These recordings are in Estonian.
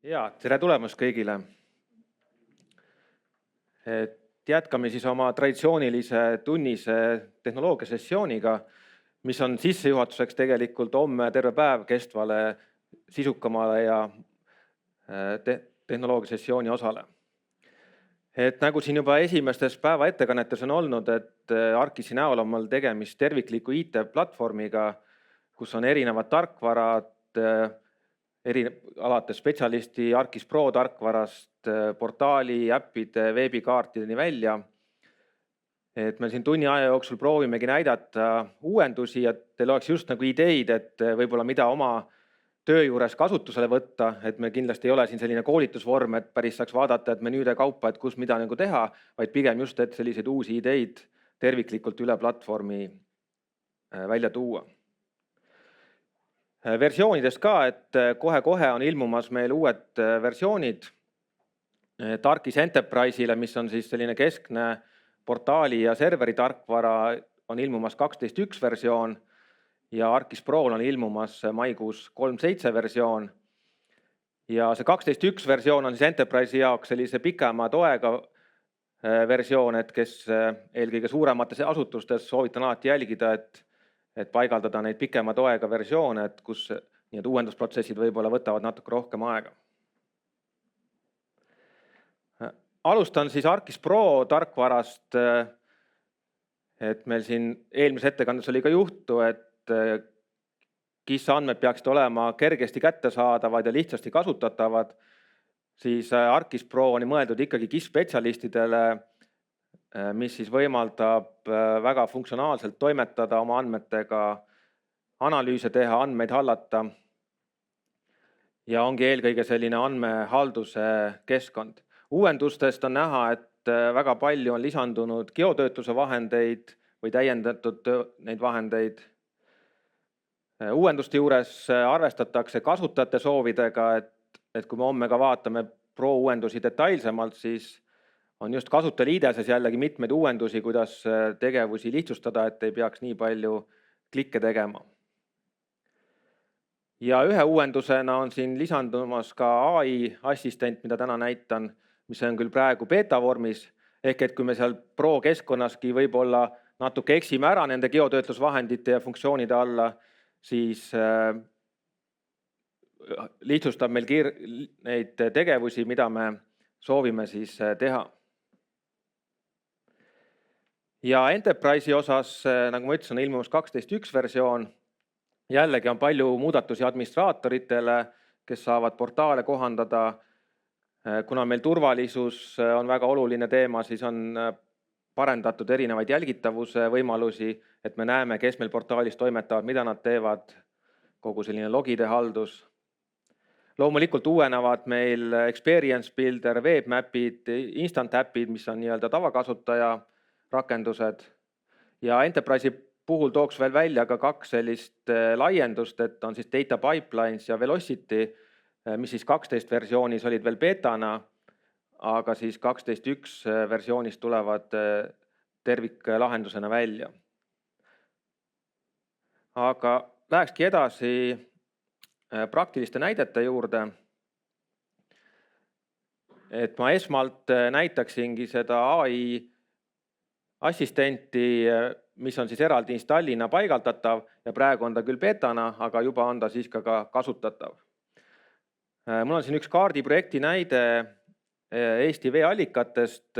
Ja, tere tulemast kõigile. Jätkame siis oma traditsioonilise tunnise tehnoloogiasessiooniga, mis on sissejuhatuseks tegelikult homme terve päev kestvale sisukamale ja tehnoloogiasessiooni osale. Nagu siin juba esimestes päeva ettekannetes on olnud, et ARKIS-i näol on meil tegemist tervikliku IT-platvormiga, kus on erinevad tarkvarad, alates spetsialisti ARKIS Pro tarkvarast, portaali, äppide, veebikaartideni välja. Me siin tunni aja jooksul proovimegi näidata uuendusi, et teil oleks just nagu ideid, et võib-olla mida oma töö juures kasutusele võtta, et me kindlasti ei ole siin selline koolitusvorm, et päris saaks vaadata, et menüüde kaupa, et kus mida nagu teha, vaid pigem just, et selliseid uusi ideid terviklikult üle platvormi välja tuua. Versioonidest ka, et kohe-kohe on ilmumas meil uued versioonid ARKIS Enterprise'ile, mis on siis selline keskne portaali ja serveri tarkvara, on ilmumas 12.1 versioon ja ARKIS Pro'l on ilmumas maikuus 3.7 versioon. Ja see 12.1 versioon on siis Enterprise'i jaoks sellise pikema toega versioon, et kes eelkõige suuremates asutustes soovitan alati jälgida, et paigaldada neid pikema toega versioone, et kus need uuendusprotsessid võib-olla võtavad natuke rohkem aega. Alustan siis ARKIS Pro tarkvarast, et meil siin eelmises ettekandes oli ka juttu, et KIS andmed peaksid olema kergesti kättesaadavad ja lihtsasti kasutatavad, siis ARKIS Pro on mõeldud ikkagi KIS spetsialistidele, mis siis võimaldab väga funktsionaalselt toimetada oma andmetega, analüüse teha, andmeid hallata ja ongi eelkõige selline andmehalduse keskkond. Uuendustest on näha, et väga palju on lisandunud geotöötluse vahendeid või täiendatud neid vahendeid. Uuenduste juures arvestatakse kasutajate soovidega, et kui me homme ka vaatame Pro uuendusi detailsemalt, siis on just kasutajaliideses jällegi mitmeid uuendusi, kuidas tegevusi lihtsustada, et ei peaks nii palju klikke tegema. Ja ühe uuendusena on siin lisandumas ka AI assistent, mida täna näitan, mis on küll praegu beta vormis, ehk et kui me seal Pro keskkonnaski võib-olla natuke eksime ära nende geotöötlusvahendite ja funktsioonide alla, siis lihtsustab meil neid tegevusi, mida me soovime siis teha. Ja Enterprise'i osas, nagu ma ütlesin, on ilmumas 12.1 versioon. Jällegi on palju muudatusi administraatoritele, kes saavad portaale kohandada. Kuna meil turvalisus on väga oluline teema, siis on parendatud erinevaid jälgitavuse võimalusi, et me näeme, kes meil portaalis toimetavad, mida nad teevad, kogu selline logide haldus. Loomulikult uuenevad meil Experience Builder, webmapid, instant appid, mis on nii-öelda tavakasutaja rakendused. Ja Enterprise'i puhul tooks veel välja ka kaks sellist laiendust, et on siis Data Pipelines ja Velocity, mis siis 12 versioonis olid veel betana, aga siis 12.1 versioonis tulevad terviklahendusena välja. Aga lähekski edasi praktiliste näidete juurde. Et ma esmalt näitaksingi seda AI assistenti, mis on siis eraldi installina paigaldatav ja praegu on ta küll betana, aga juba on ta siis ka kasutatav. Mul on siin üks kaardiprojekti näide Eesti veeallikatest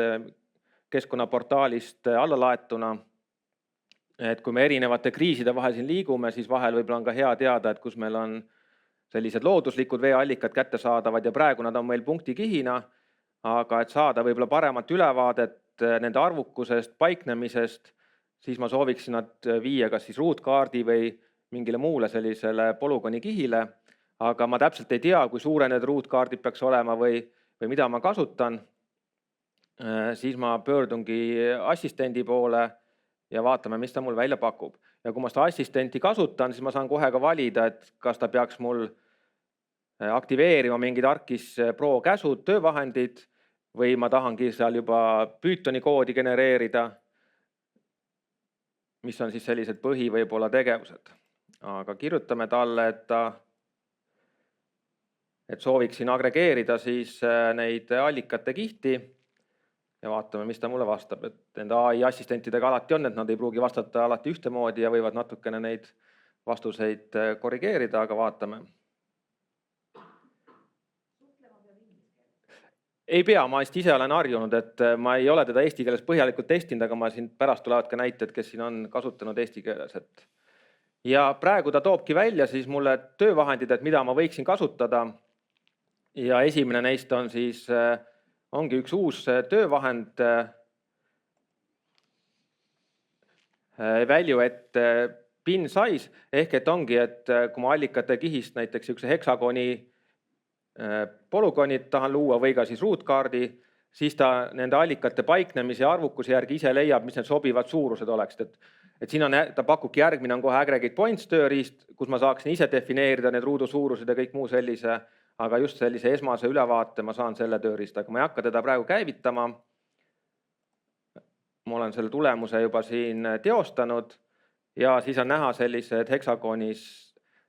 keskkonnaportaalist alla laetuna. Et kui me erinevate kriiside vahel siin liigume, siis vahel võib-olla on ka hea teada, et kus meil on sellised looduslikud veeallikad kättesaadavad ja praegu nad on meil punktikihina, aga et saada võib-olla paremat ülevaadet nende arvukusest, paiknemisest, siis ma sooviksin nad viia kas siis ruutkaardi või mingile muule sellisele polügooni kihile, aga ma täpselt ei tea, kui suure need ruutkaardid peaks olema või mida ma kasutan, siis ma pöördungi assistendi poole ja vaatame, mis ta mul välja pakub. Ja kui ma seda assistenti kasutan, siis ma saan kohe ka valida, et kas ta peaks mul aktiveerima mingid ARKIS Pro käsud, töövahendid või ma tahangi seal juba Pythoni koodi genereerida, mis on siis sellised põhi võib-olla tegevused. Aga kirjutame talle, et ta et sooviksin agregeerida siis neid allikate kihti ja vaatame, mis ta mulle vastab, et nende AI assistentidega alati on, et nad ei pruugi vastata alati ühtemoodi ja võivad natukene neid vastuseid korrigeerida, aga vaatame. Ei pea, ma ise olen harjunud, et ma ei ole teda eesti keeles põhjalikult testinud, aga ma siin pärast tulevad ka näited, kes siin on kasutanud eesti keeles. Ja praegu ta toobki välja siis mulle töövahendid, et mida ma võiksin kasutada. Ja esimene neist on siis, ongi üks uus töövahend value at bin size, ehk et ongi, et kui ma allikate kihist näiteks üks heksagoni polügoonid tahan luua või ka siis ruutkaardi, siis ta nende allikate paiknemise ja arvukuse järgi ise leiab, mis need sobivad suurused oleksid. Et siin on, ta pakubki järgmine on kohe aggregate points tööriist, kus ma saaksin ise defineerida need ruudu suurused ja kõik muu sellise, aga just sellise esmase ülevaate ma saan selle tööriistaga. Ma ei hakka teda praegu käivitama. Ma olen selle tulemuse juba siin teostanud ja siis on näha sellised heksagonis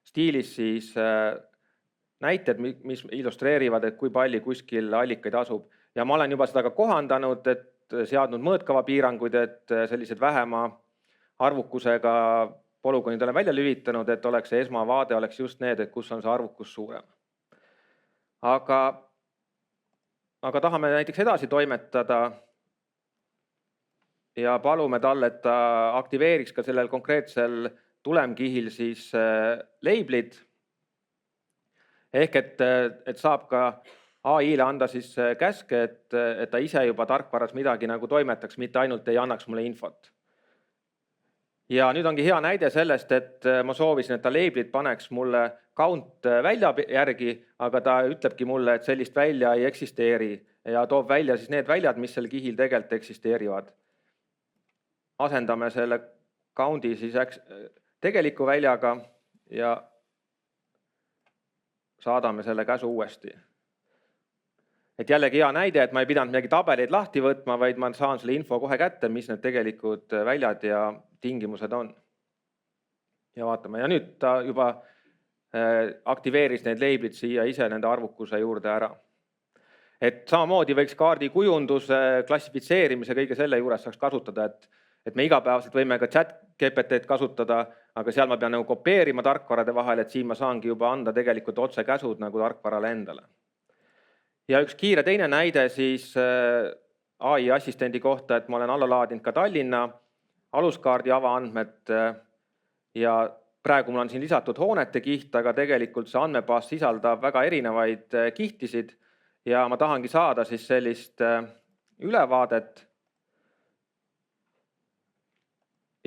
stiilis siis näited, mis illustreerivad, et kui palju kuskil allikaid asub. Ja ma olen juba seda ka kohandanud, et seadnud mõõtkava piiranguid, et sellised vähema arvukusega polügoonid olen välja lülitanud, et oleks see esmavaade oleks just need, et kus on see arvukus suurem. Aga tahame näiteks edasi toimetada ja palume talle, et ta aktiveeriks ka sellel konkreetsel tulemkihil siis labelid. Ehk et saab ka AI-le anda siis käske, et ta ise juba tarkvaras midagi nagu toimetaks, mitte ainult ei annaks mulle infot. Ja nüüd ongi hea näide sellest, et ma soovisin, et ta labelid paneks mulle count välja järgi, aga ta ütlebki mulle, et sellist välja ei eksisteeri ja toob välja siis need väljad, mis sel kihil tegelikult eksisteerivad. Asendame selle count'i siis tegeliku väljaga ja saadame selle käsu uuesti. Et jällegi hea näide, et ma ei pidanud midagi tabeleid lahti võtma, vaid ma saan selle info kohe kätte, mis need tegelikud väljad ja tingimused on. Ja vaatame, ja nüüd ta juba aktiveeris need labelid siia ise nende arvukuse juurde ära. Et samamoodi võiks kaardi kujunduse, klassifitseerimise, kõige selle juures saaks kasutada, et me igapäevaselt võime ka chat-GPT-d kasutada, aga seal ma pean nagu kopeerima tarkvarade vahel, et siin ma saangi juba anda tegelikult otse käsud nagu tarkvarale endale. Ja üks kiire teine näide siis AI assistendi kohta, et ma olen alla laadinud ka Tallinna aluskaardi avaandmed ja praegu mul on siin lisatud hoonete kiht, aga tegelikult see andmebaas sisaldab väga erinevaid kihtisid ja ma tahangi saada siis sellist ülevaadet.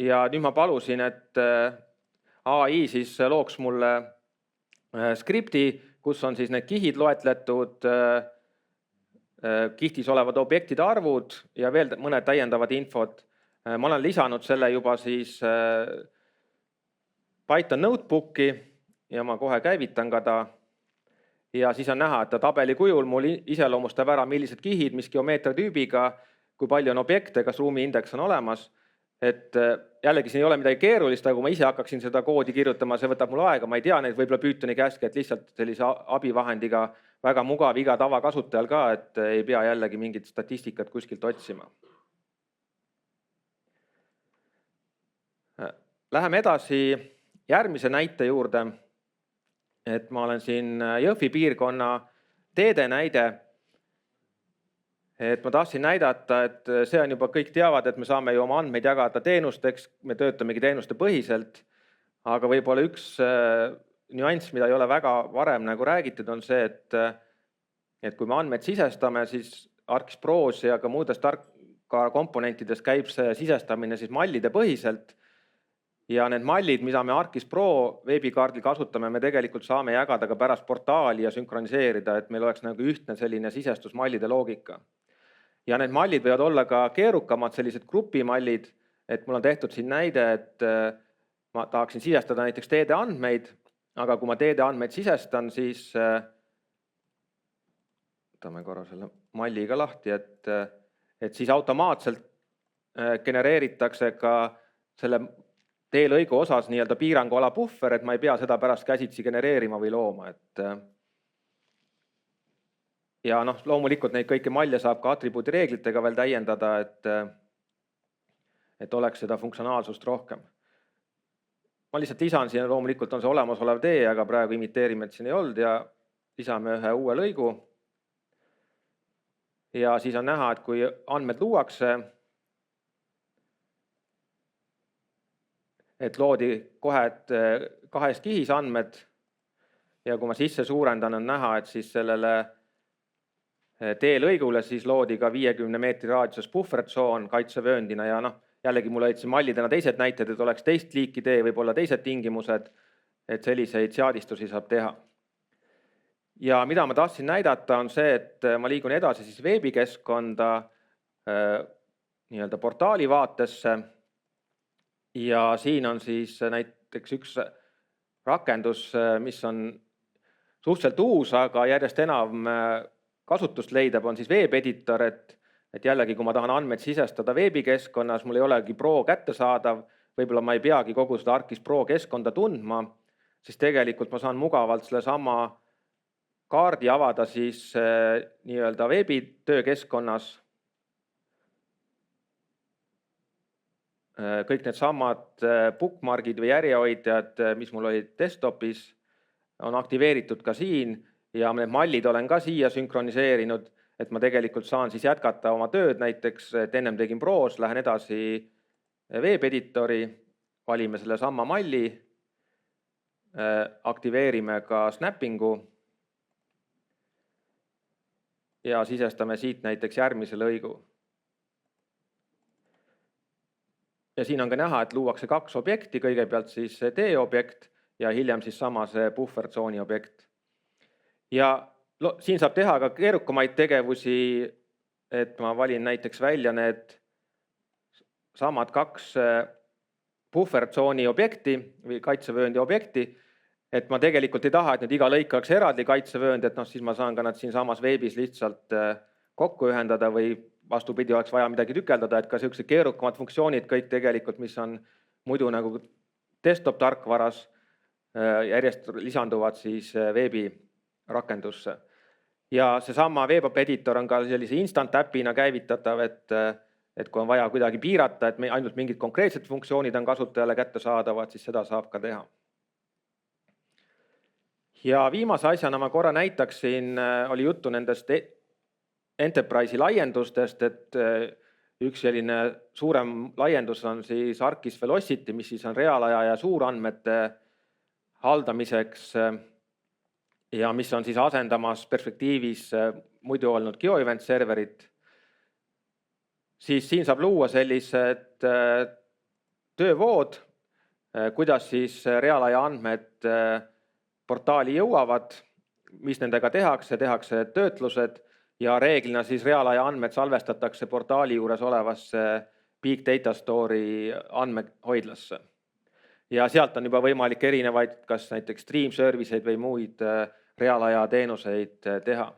Ja nüüd ma palusin, et AI siis looks mulle skripti, kus on siis need kihid loetletud, kihtis olevad objektide arvud ja veel mõned täiendavad infod. Ma olen lisanud selle juba siis Python notebooki ja ma kohe käivitan ka ta. Ja siis on näha, et ta tabeli kujul mul iseloomustab ära, millised kihid, mis geomeetria tüübiga, kui palju on objekte, kas ruumi indeks on olemas. Et jällegi siin ei ole midagi keerulist, aga kui ma ise hakkaksin seda koodi kirjutama, see võtab mul aega, ma ei tea neid võib-olla Pythoni käske, et lihtsalt sellise abivahendiga väga mugav iga tavakasutajal ka, et ei pea jällegi mingit statistikat kuskilt otsima. Läheme edasi järgmise näite juurde, et ma olen siin Jõhvi piirkonna teede näide. Et ma tahtsin näidata, et see on juba kõik teavad, et me saame ju oma andmeid jagada teenusteks, me töötamegi teenuste põhiselt, aga võib-olla üks nüanss, mida ei ole väga varem nagu räägitud, on see, et kui me andmeid sisestame, siis ArcGIS Pros ja ka muudes tarkvara komponentides käib see sisestamine siis mallide põhiselt ja need mallid, mida me ArcGIS Pro veebikaardil kasutame, me tegelikult saame jagada ka pärast portaali ja sünkroniseerida, et meil oleks nagu ühtne selline sisestusmallide loogika. Ja need mallid võivad olla ka keerukamad, sellised grupimallid, et mul on tehtud siin näide, et ma tahaksin sisestada näiteks teede andmeid, aga kui ma teede andmeid sisestan, siis võtame korra selle malliga lahti, et siis automaatselt genereeritakse ka selle teelõigu osas nii-öelda piiranguala puhver, et ma ei pea seda pärast käsitsi genereerima või looma, Ja loomulikult neid kõiki malle saab ka atribuudi reeglitega veel täiendada, et oleks seda funktsionaalsust rohkem. Ma lihtsalt lisan siin, loomulikult on see olemasolev tee, aga praegu imiteerime, et siin ei olnud ja lisame ühe uue lõigu. Ja siis on näha, et kui andmed luuakse, et loodi kohe kahes kihis andmed ja kui ma sisse suurendan, on näha, et siis sellele teelõigule siis loodi ka 50 meetri raadiuses puhvertsoon kaitsevööndina ja jällegi mul olid siin mallidena teised näited, et oleks teist liiki tee, võib-olla teised tingimused, et selliseid seadistusi saab teha. Ja mida ma tahtsin näidata on see, et ma liigun edasi siis veebikeskkonda nii-öelda portaali vaatesse ja siin on siis näiteks üks rakendus, mis on suhteliselt uus, aga järjest enam kasutust leidab, on siis veebeditor, et jällegi, kui ma tahan andmeid sisestada veebikeskkonnas, mul ei olegi Pro kättesaadav, võib-olla ma ei peagi kogu seda ArcGIS Pro keskkonda tundma, siis tegelikult ma saan mugavalt selle sama kaardi avada siis nii-öelda veebitöökeskkonnas. Kõik need samad bookmargid või järjehoidjad, mis mul olid desktopis, on aktiveeritud ka siin ja need mallid olen ka siia sünkroniseerinud, et ma tegelikult saan siis jätkata oma tööd näiteks, et ennem tegin Pros, lähen edasi veebeditori, valime selle sama malli, aktiveerime ka snappingu ja sisestame siit näiteks järgmise lõigu. Ja siin on ka näha, et luuakse kaks objekti, kõigepealt siis teeobjekt ja hiljem siis sama see puhvertsooni objekt. Ja siin saab teha ka keerukamaid tegevusi, et ma valin näiteks välja need samad kaks puhvertsooni objekti või kaitsevööndi objekti, et ma tegelikult ei taha, et nüüd iga lõik oleks eraldi kaitsevöönd, et siis ma saan ka nad siin samas veebis lihtsalt kokku ühendada või vastupidi, oleks vaja midagi tükeldada, et ka sellised keerukamad funktsioonid kõik tegelikult, mis on muidu nagu desktop tarkvaras, järjest lisanduvad siis veebi rakendusse. Ja seesama web-editor on ka sellise instant appina käivitatav, et kui on vaja kuidagi piirata, et ainult mingid konkreetsed funktsioonid on kasutajale kättesaadavad, siis seda saab ka teha. Ja viimase asjana ma korra näitaksin, oli juttu nendest Enterprise'i laiendustest, et üks selline suurem laiendus on siis ArcGIS Velocity, mis siis on reaalaja ja suurandmete haldamiseks ja mis on siis asendamas perspektiivis muidu olnud GeoEvent serverit. Siis siin saab luua sellised töövood, kuidas siis reaalaja andmed portaali jõuavad, mis nendega tehakse töötlused ja reeglina siis reaalaja andmed salvestatakse portaali juures olevasse Big Data Store'i andmehoidlasse. Ja sealt on juba võimalik erinevaid, kas näiteks stream service'eid või muid reaalaja teenuseid teha.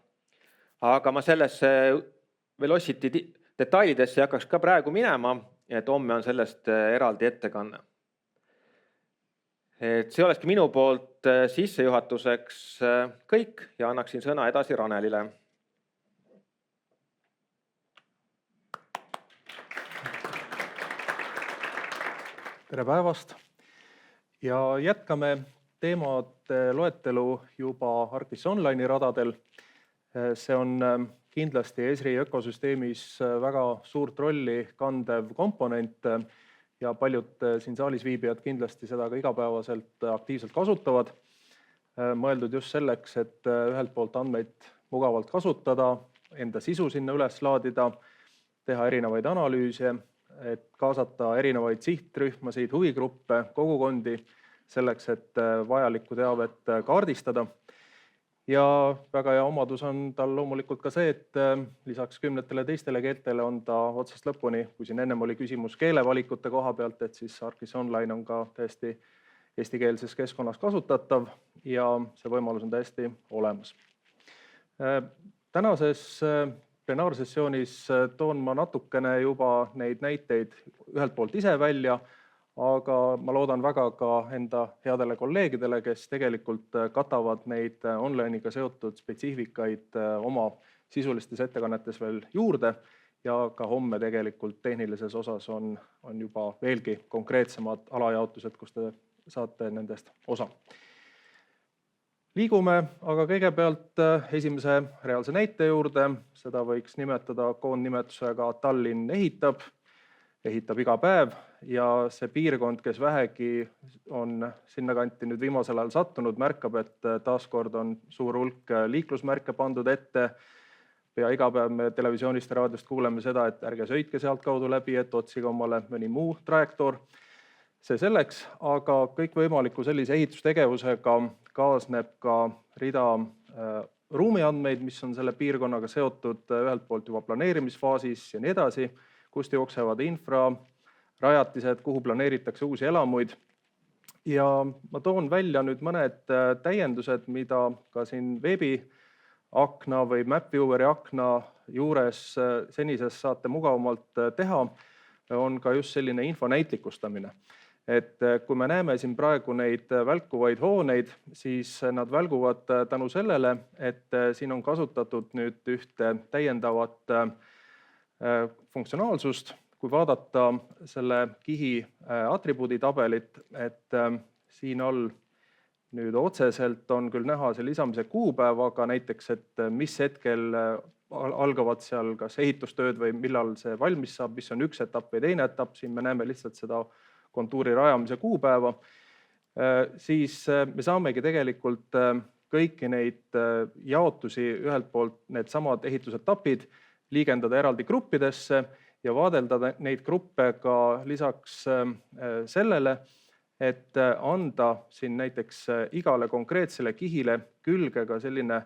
Aga ma sellesse Velocity detailidesse ei hakkaks ka praegu minema, et homme on sellest eraldi ettekanne. Et see olekski minu poolt sissejuhatuseks kõik ja annaksin sõna edasi Ranelile. Tere päevast ja jätkame teemade loetelu juba ArcGIS Online'i radadel. See on kindlasti Esri ökosüsteemis väga suurt rolli kandev komponent ja paljud siin saalis viibijad kindlasti seda ka igapäevaselt aktiivselt kasutavad. Mõeldud just selleks, et ühelt poolt andmeid mugavalt kasutada, enda sisu sinna üles laadida, teha erinevaid analüüse, et kaasata erinevaid sihtrühmasid, huvigruppe, kogukondi selleks, et vajalikku teavet kaardistada. Ja väga hea omadus on tal loomulikult ka see, et lisaks kümnetele teistele keeltele on ta otsast lõpuni, kui siin ennem oli küsimus keelevalikute koha pealt, et siis ArcGIS Online on ka täiesti eestikeelses keskkonnas kasutatav ja see võimalus on täiesti olemas. Tänases plenaarsessioonis toon ma natukene juba neid näiteid ühelt poolt ise välja, aga ma loodan väga ka enda headele kolleegidele, kes tegelikult katavad neid online'iga seotud spetsiifikaid oma sisulistes ettekannetes veel juurde ja ka homme tegelikult tehnilises osas on juba veelgi konkreetsemad alajaotused, kus te saate nendest osa. Liigume aga kõigepealt esimese reaalse näite juurde, seda võiks nimetada koondnimetusega Tallinn ehitab iga päev ja see piirkond, kes vähegi on sinna kanti nüüd viimasel ajal sattunud, märkab, et taaskord on suur hulk liiklusmärke pandud ette. Pea iga päev me televisioonist ja raadiost kuuleme seda, et ärge sõitke sealt kaudu läbi, et otsige omale mõni muu trajektoor. See selleks, aga kõikvõimaliku sellise ehitustegevusega kaasneb ka rida ruumiandmeid, mis on selle piirkonnaga seotud ühelt poolt juba planeerimisfaasis ja nii edasi, kust jooksevad infrarajatised, kuhu planeeritakse uusi elamuid. Ja ma toon välja nüüd mõned täiendused, mida ka siin veebiakna või MapVieweri akna juures senises saate mugavamalt teha, on ka just selline info näitlikustamine. Et kui me näeme siin praegu neid välkuvaid hooneid, siis nad välguvad tänu sellele, et siin on kasutatud nüüd ühte täiendavat funktsionaalsust. Kui vaadata selle kihi atribuuditabelit, et siin all nüüd otseselt on küll näha see lisamise kuupäev, aga näiteks, et mis hetkel algavad seal kas ehitustööd või millal see valmis saab, mis on üks etapp või teine etapp, siin me näeme lihtsalt seda kontuuri rajamise kuupäeva, siis me saamegi tegelikult kõiki neid jaotusi ühelt poolt need samad ehitusetapid liigendada eraldi gruppidesse ja vaadelda neid gruppe ka lisaks sellele, et anda siin näiteks igale konkreetsele kihile külge ka selline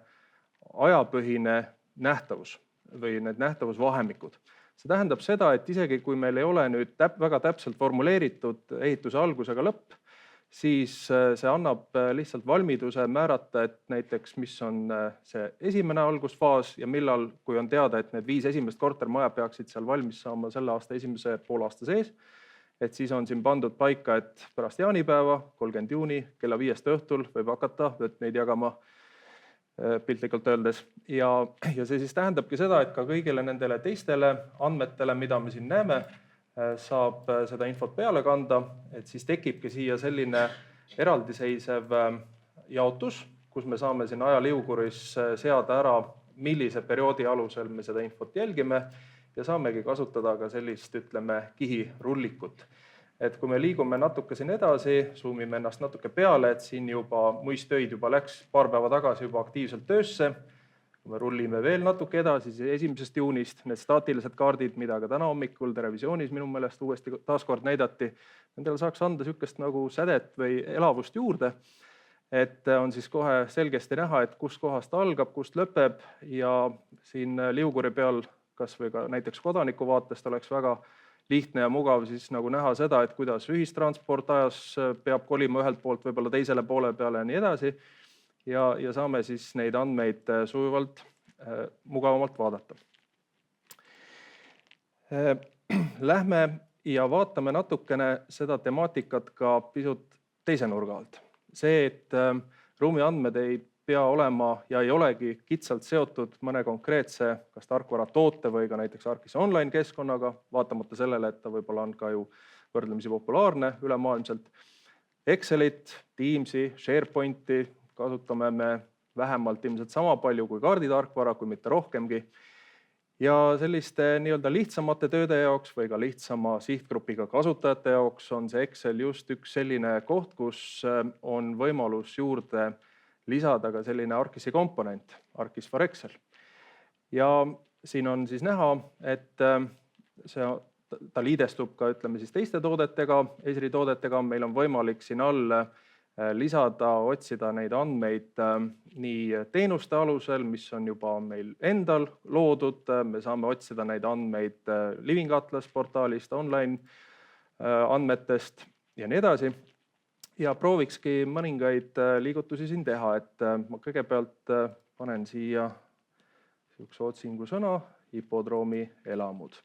ajapõhine nähtavus või need nähtavusvahemikud. See tähendab seda, et isegi kui meil ei ole nüüd väga täpselt formuleeritud ehituse algusega lõpp, siis see annab lihtsalt valmiduse määrata, et näiteks mis on see esimene algusfaas ja millal, kui on teada, et need 5 esimest kortermaja peaksid seal valmis saama selle aasta esimese poolaasta sees, et siis on siin pandud paika, et pärast jaanipäeva, 30. juuni, kella 5 õhtul võib hakata võtmeid jagama piltlikult öeldes. Ja see siis tähendabki seda, et ka kõigile nendele teistele andmetele, mida me siin näeme, saab seda infot peale kanda, et siis tekibki siia selline eraldiseisev jaotus, kus me saame siin ajaliuguris seada ära, millise perioodi alusel me seda infot jälgime ja saamegi kasutada ka sellist, ütleme, kihirullikut. Et kui me liigume natuke siin edasi, zoomime ennast natuke peale, et siin juba muistöid juba läks paar päeva tagasi juba aktiivselt töösse. Kui me rullime veel natuke edasi, siis 1. juunist need staatilised kaardid, mida ka täna hommikul televisioonis minu meelest uuesti taaskord näidati, nendel saaks anda sükest nagu sädet või elavust juurde. Et on siis kohe selgesti näha, et kust kohast algab, kust lõpeb ja siin liuguri peal, kas või ka näiteks kodaniku vaatest oleks väga lihtne ja mugav siis nagu näha seda, et kuidas ühistransport ajas peab kolima ühelt poolt võib-olla teisele poole peale ja nii edasi. Ja saame siis neid andmeid sujuvalt mugavamalt vaadata. Lähme ja vaatame natukene seda temaatikat ka pisut teise nurga alt. See, et ruumiandmed ei pea olema ja ei olegi kitsalt seotud mõne konkreetse kas tarkvaratoote või ka näiteks Arcgis Online keskkonnaga, vaatamata sellele, et ta võib-olla on ka ju võrdlemisi populaarne ülemaailmselt. Excelit, Teamsi, SharePointi kasutame me vähemalt ilmselt sama palju kui kaarditarkvara, kui mitte rohkemgi. Ja selliste nii-öelda lihtsamate tööde jaoks või ka lihtsama sihtgrupiga kasutajate jaoks on see Excel just üks selline koht, kus on võimalus juurde lisada ka selline Arcgisi komponent, Arcgis for Excel. Ja siin on siis näha, et ta liidestub ka ütleme siis teiste toodetega, Esri toodetega. Meil on võimalik siin all lisada, otsida neid andmeid nii teenuste alusel, mis on juba meil endal loodud. Me saame otsida neid andmeid Living Atlas portaalist, online andmetest ja nii edasi. Ja proovikski mõningaid liigutusi siin teha, et ma kõigepealt panen siia üks otsingusõna, hipodroomi elamud.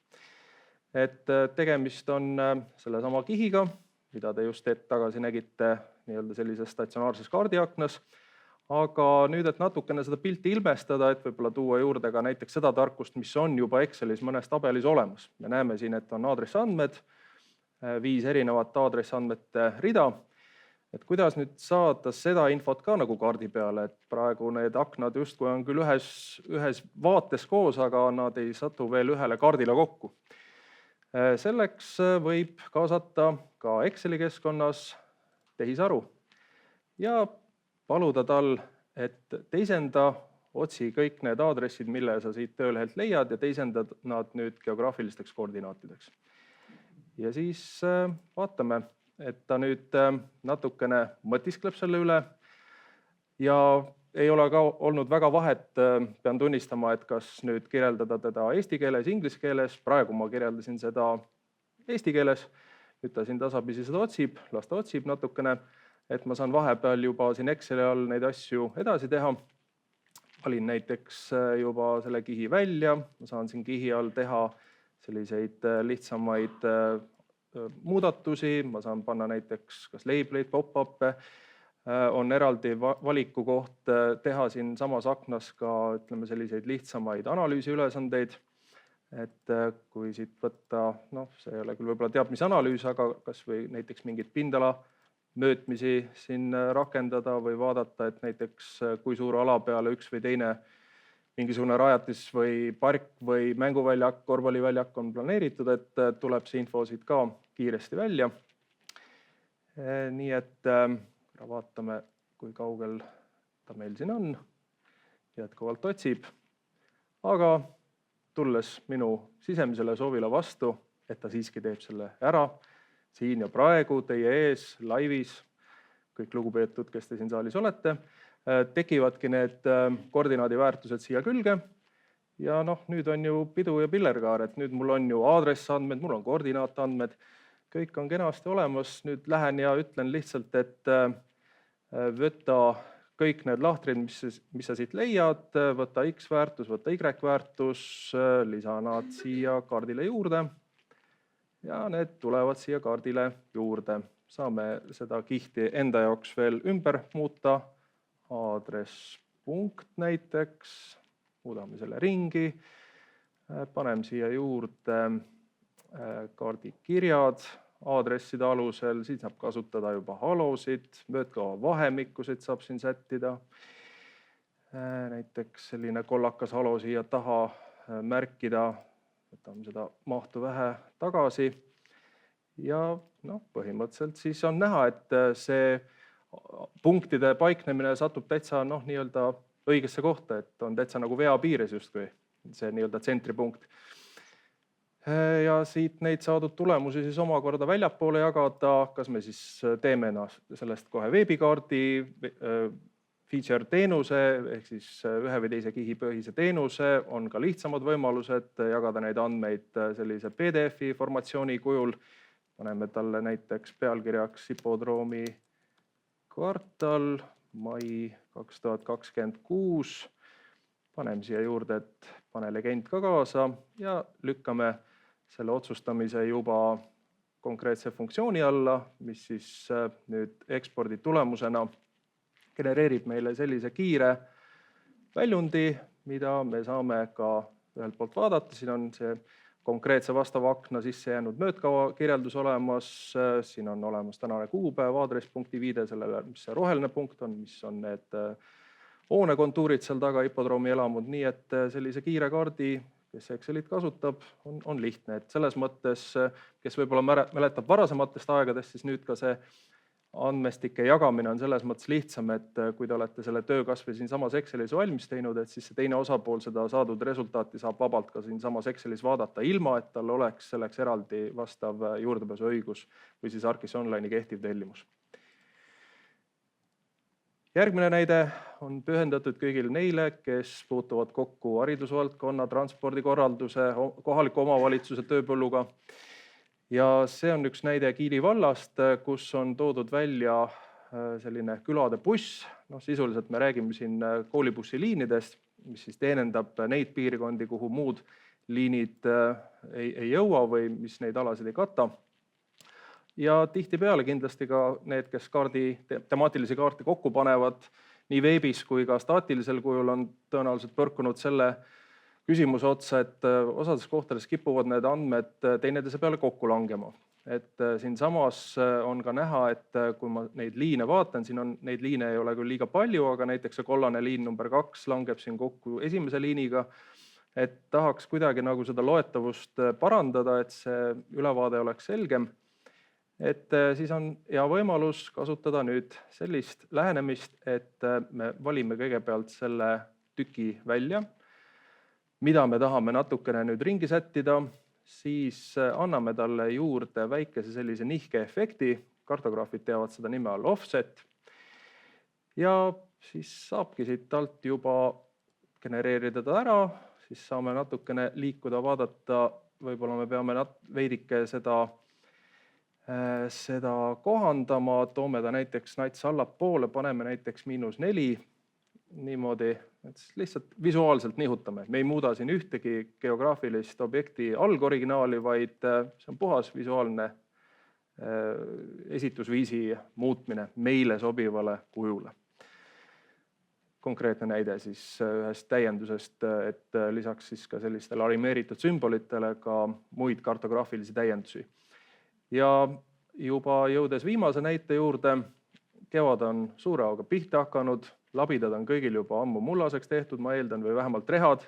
Et tegemist on selle sama kihiga, mida te just hetk tagasi nägite nii-öelda sellises statsionaarses kaardiaknas, Aga nüüd, et natukene seda pilti ilmestada, et võib-olla tuua juurde ka näiteks seda tarkust, mis on juba Excelis mõnes tabelis olemas. Me näeme siin, et on aadressiandmed, 5 erinevat aadressiandmete rida. Et kuidas nüüd saada seda infot ka nagu kaardi peale, et praegu need aknad justkui on küll ühes vaates koos, aga nad ei satu veel ühele kaardile kokku. Selleks võib kaasata ka Exceli keskkonnas tehisaru ja paluda tal, et teisenda, otsi kõik need aadressid, mille sa siit töölehelt leiad ja teisendad nad nüüd geograafilisteks koordinaatideks. Ja siis vaatame, et ta nüüd natukene mõtiskleb selle üle ja ei ole ka olnud väga vahet, pean tunnistama, et kas nüüd kirjeldada teda eesti keeles, inglise keeles, praegu ma kirjeldasin seda eesti keeles, nüüd ta siin tasapisi seda otsib, las ta otsib natukene, et ma saan vahepeal juba siin Exceli all neid asju edasi teha. Valin näiteks juba selle kihi välja, ma saan siin kihi all teha selliseid lihtsamaid muudatusi, ma saan panna näiteks kas label'id, pop-up'e, on eraldi valiku koht teha siin samas aknas ka ütleme selliseid lihtsamaid analüüsiülesandeid, et kui siit võtta, see ei ole küll võib-olla teab mis analüüs, aga kas või näiteks mingit pindala möötmisi siin rakendada või vaadata, et näiteks kui suure ala peale üks või teine mingisugune rajatis või park või mänguväljak, korvpalliväljak on planeeritud, et tuleb see info siit ka kiiresti välja. Nii et vaatame, kui kaugel ta meil siin on. Jätkuvalt otsib, aga tulles minu sisemisele soovile vastu, et ta siiski teeb selle ära, siin ja praegu teie ees laivis, kõik lugupeetud, kes te siin saalis olete, tekivadki need koordinaadiväärtused siia külge. Ja nüüd on ju pidu ja pillerkaar, et nüüd mul on ju aadressandmed, mul on koordinaatandmed, kõik on kenasti olemas. Nüüd lähen ja ütlen lihtsalt, et võta kõik need lahtrid, mis sa siit leiad, võta X-väärtus, võta Y-väärtus, lisa nad siia kaardile juurde ja need tulevad siia kaardile juurde. Saame seda kihti enda jaoks veel ümber muuta. Aadresspunkt näiteks, muudame selle ringi, paneme siia juurde kaardikirjad aadresside alusel, siis saab kasutada juba halosid, möödkava vahemikkusid saab siin sättida. Näiteks selline kollakas halo siia taha märkida, võtame seda mahtu vähe tagasi ja põhimõtteliselt siis on näha, et see punktide paiknemine satub täitsa nii-öelda õigesse kohta, et on täitsa nagu vea piires justkui see nii-öelda tsentripunkt. Ja siit neid saadud tulemusi siis omakorda väljapoole jagada, kas me siis teeme sellest kohe veebikaardi, feature teenuse, ehk siis ühe või teise kihipõhise teenuse, on ka lihtsamad võimalused jagada neid andmeid sellise PDF-i formatsiooni kujul. Paneme talle näiteks pealkirjaks Hipodroomi kvartal, mai 2026. Paneme siia juurde, et pane legend ka kaasa ja lükkame selle otsustamise juba konkreetse funktsiooni alla, mis siis nüüd ekspordi tulemusena genereerib meile sellise kiire väljundi, mida me saame ka ühelt poolt vaadata. Siin on see konkreetse vastava akna sisse jäänud möödkava kirjeldus olemas, siin on olemas tänane kuupäev, aadresspunkti viide sellele, mis see roheline punkt on, mis on need hoonekontuurid seal taga, hipodroomi elamud, nii et sellise kiire kaardi, kes Excelit kasutab, on lihtne. Et selles mõttes, kes võib-olla mäletab varasematest aegadest, siis nüüd ka see andmestike jagamine on selles mõttes lihtsam, et kui te olete selle töö kas või siinsamas Excelis valmis teinud, et siis see teine osapool seda saadud resultaati saab vabalt ka siinsamas Excelis vaadata, ilma et tal oleks selleks eraldi vastav juurdepääsuõigus või siis Arcis Online'i kehtiv tellimus. Järgmine näide on pühendatud kõigil neile, kes puutuvad kokku haridusvaldkonna, transpordikorralduse, kohaliku omavalitsuse tööpõlluga. Ja see on üks näide Kiili vallast, kus on toodud välja selline külade buss. Sisuliselt me räägime siin koolibussiliinidest, mis siis teenindab neid piirkondi, kuhu muud liinid ei jõua või mis neid alasid ei kata. Ja tihtipeale kindlasti ka need, kes temaatilisi kaarte kokku panevad, nii veebis kui ka staatilisel kujul on tõenäoliselt põrkunud selle küsimuse otsa, et osades kohtades kipuvad need andmed teineteise peale kokku langema. Et siinsamas on ka näha, et kui ma neid liine vaatan, siin on neid liine ei ole küll liiga palju, aga näiteks see kollane liin number 2 langeb siin kokku esimese liiniga. Et tahaks kuidagi nagu seda loetavust parandada, et see ülevaade oleks selgem. Et siis on hea võimalus kasutada nüüd sellist lähenemist, et me valime kõigepealt selle tüki välja, mida me tahame natukene nüüd ringi sättida, siis anname talle juurde väikese sellise nihkeefekti, kartograafid teavad seda nime all offset, ja siis saabki siit alt juba genereerida ta ära, siis saame natukene liikuda, vaadata, võib-olla me peame veidike seda kohandama, toome ta näiteks nats allapoole, paneme näiteks -4, niimoodi, et lihtsalt visuaalselt nihutame. Me ei muuda siin ühtegi geograafilist objekti algoriginaali, vaid see on puhas visuaalne esitusviisi muutmine meile sobivale kujule. Konkreetne näide siis ühest täiendusest, et lisaks siis ka sellistele animeeritud sümbolitele ka muid kartograafilisi täiendusi. Ja juba jõudes viimase näite juurde, kevad on suure hooga pihta hakanud, labidad on kõigil juba ammu mullaseks tehtud, ma eeldan, või vähemalt rehad.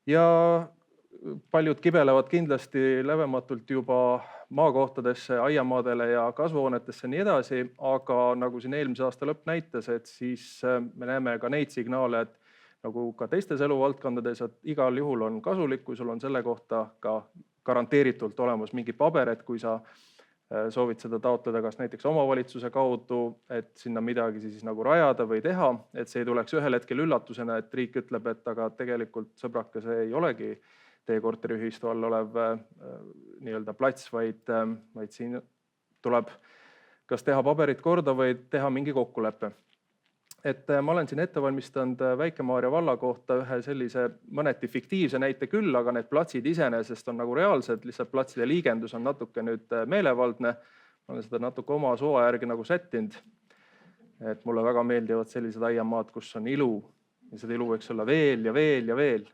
Ja paljud kibelevad kindlasti lävematult juba maakohtadesse, aiamaadele ja kasvuhoonetesse nii edasi, aga nagu siin eelmise aasta lõpp näitas, et siis me näeme ka neid signaale, et nagu ka teistes eluvaldkondades, et igal juhul on kasulik, kui sul on selle kohta ka garanteeritult olemas mingi paber, et kui sa soovid seda taotleda kas näiteks omavalitsuse kaudu, et sinna midagi siis nagu rajada või teha, et see ei tuleks ühel hetkel üllatusena, et riik ütleb, et aga tegelikult sõbrake, see ei olegi teie korteriühistu all olev nii-öelda plats, vaid siin tuleb kas teha paberit korda või teha mingi kokkulepe. Et ma olen siin ette valmistanud Väike-Maarja valla kohta ühe sellise mõneti fiktiivse näite küll, aga need platsid iseenesest on nagu reaalsed, lihtsalt platside liigendus on natuke nüüd meelevaldne. Ma olen seda natuke oma suva järgi nagu sättinud. Et mulle väga meeldivad sellised aiamaad, kus on ilu ja seda ilu võiks olla veel ja veel ja veel.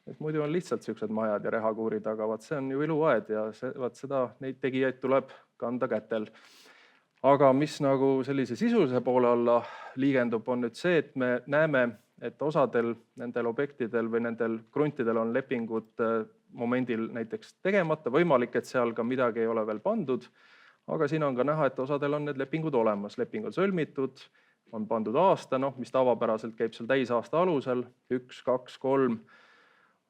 Et muidu on lihtsalt siuksed majad ja rehakuurid, aga see on ju iluaed ja neid tegijaid tuleb kanda kätel. Aga mis nagu sellise sisulise poole alla liigendub, on nüüd see, et me näeme, et osadel nendel objektidel või nendel kruntidel on lepingud momendil näiteks tegemata, võimalik, et seal ka midagi ei ole veel pandud, aga siin on ka näha, et osadel on need lepingud olemas. Leping on sõlmitud, on pandud aasta, mis tavapäraselt käib seal täisaasta alusel, 1, 2, 3,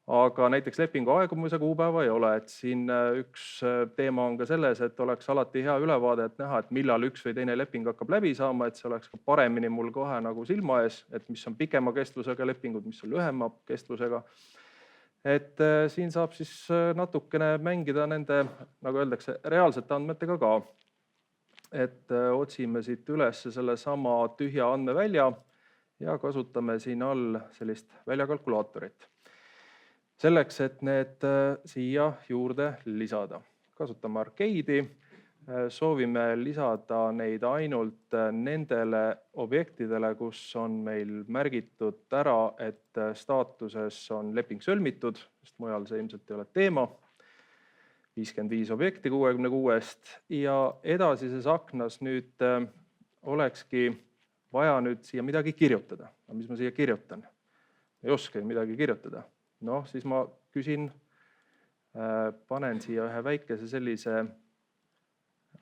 aga näiteks lepingu aegumise kuupäeva ei ole. Et siin üks teema on ka selles, et oleks alati hea ülevaade, et näha, et millal üks või teine leping hakkab läbi saama, et see oleks ka paremini mul kohe nagu silma ees, et mis on pikema kestvusega lepingud, mis on lühema kestvusega. Et siin saab siis natukene mängida nende, nagu öeldakse, reaalsete andmetega ka. Et otsime siit üles selle sama tühja andmevälja ja kasutame siin all sellist väljakalkulaatorit. Selleks, et need siia juurde lisada. Kasutame Arcade'i, soovime lisada neid ainult nendele objektidele, kus on meil märgitud ära, et staatuses on leping sõlmitud, sest mujal see ilmselt ei ole teema. 55 objekti 66-st ja edasises aknas nüüd olekski vaja nüüd siia midagi kirjutada. Mis ma siia kirjutan? Ei oska midagi kirjutada. Siis ma küsin, panen siia ühe väikese sellise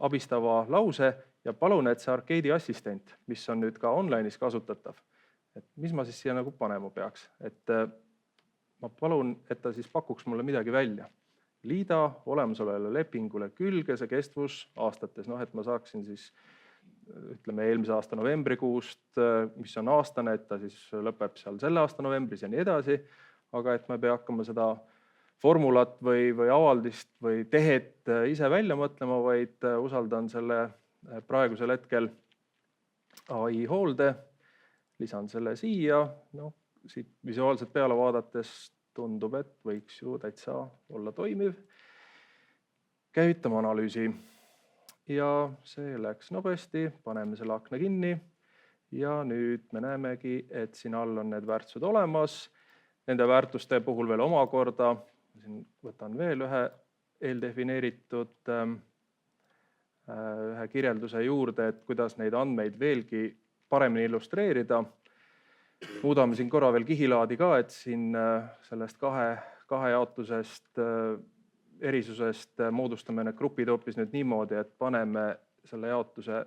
abistava lause ja palun, et see Arcade'i assistent, mis on nüüd ka online'is kasutatav, et mis ma siis siia nagu panema peaks. Et ma palun, et ta siis pakuks mulle midagi välja. Liida olemasolevale lepingule külge see kestvus aastates, et ma saaksin siis, ütleme, eelmise aasta novembrikuust, mis on aastane, et ta siis lõpeb seal selle aasta novembris ja nii edasi. Aga et ma ei pea hakkama seda formulat või avaldist või tehet ise välja mõtlema, vaid usaldan selle praegusel hetkel AI hoolde, lisan selle siia. Siit visuaalselt peale vaadates tundub, et võiks ju täitsa olla toimiv. Käivitame analüüsi ja see läks nobesti, paneme selle akna kinni ja nüüd me näemegi, et siin all on need väärtused olemas. Nende väärtuste puhul veel omakorda, siin võtan veel ühe eeldefineeritud ühe kirjelduse juurde, et kuidas neid andmeid veelgi paremini illustreerida. Muudame siin korra veel kihilaadi ka, et siin sellest kahe jaotusest, erisusest moodustame need grupid hoopis nüüd niimoodi, et paneme selle jaotuse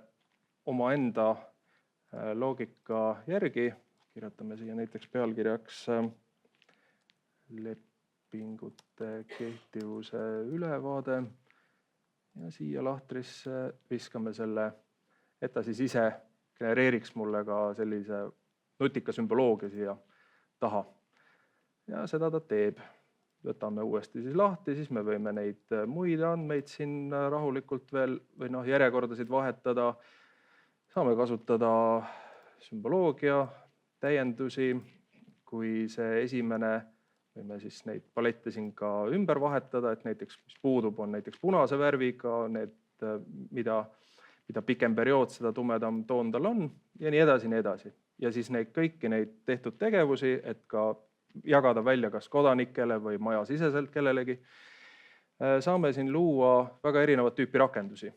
omaenda loogika järgi. Kirjutame siia näiteks pealkirjaks lepingute kehtivuse ülevaade ja siia lahtrisse viskame selle, et ta siis ise genereeriks mulle ka sellise nutika sümboloogia siia taha. Ja seda ta teeb. Võtame uuesti siis lahti, siis me võime neid muid andmeid siin rahulikult veel või järjekordasid vahetada. Saame kasutada sümboloogia, täiendusi, kui see esimene võime siis neid palette siin ka ümber vahetada, et näiteks mis puudub on näiteks punase värviga, need, mida pikem periood, seda tumedam toon tal on ja nii edasi, nii edasi. Ja siis kõiki neid tehtud tegevusi, et ka jagada välja kas kodanikele või majasiseselt kellelegi, saame siin luua väga erinevat tüüpi rakendusi.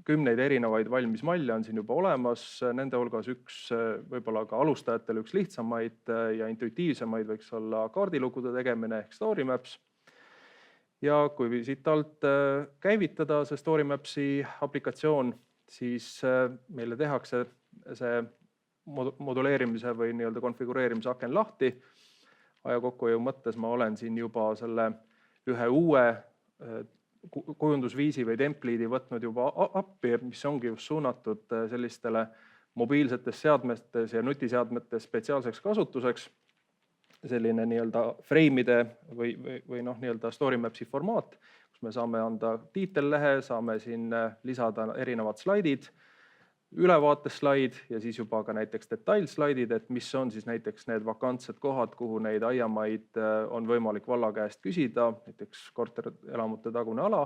10 erinevaid valmis malle on siin juba olemas, nende hulgas üks võib-olla ka alustajatele üks lihtsamaid ja intuitiivsemaid võiks olla kaardilugude tegemine ehk Story Maps. Ja kui siit alt käivitada see Story Mapsi aplikatsioon, siis meile tehakse see moduleerimise või nii-öelda konfigureerimise aken lahti. Aja kokkuhoiu mõttes ma olen siin juba selle ühe uue kujundusviisi või templiidi võtnud juba appi, mis ongi just suunatud sellistele mobiilsetes seadmetes ja nutiseadmetes spetsiaalseks kasutuseks. Selline nii-öelda freimide või nii-öelda Story Mapsi formaat, kus me saame anda tiitellehe, saame siin lisada erinevad slaidid, ülevaateslaid ja siis juba ka näiteks detailslaidid, et mis on siis näiteks need vakantsed kohad, kuhu neid aiamaid on võimalik valla käest küsida, näiteks korterelamute tagune ala.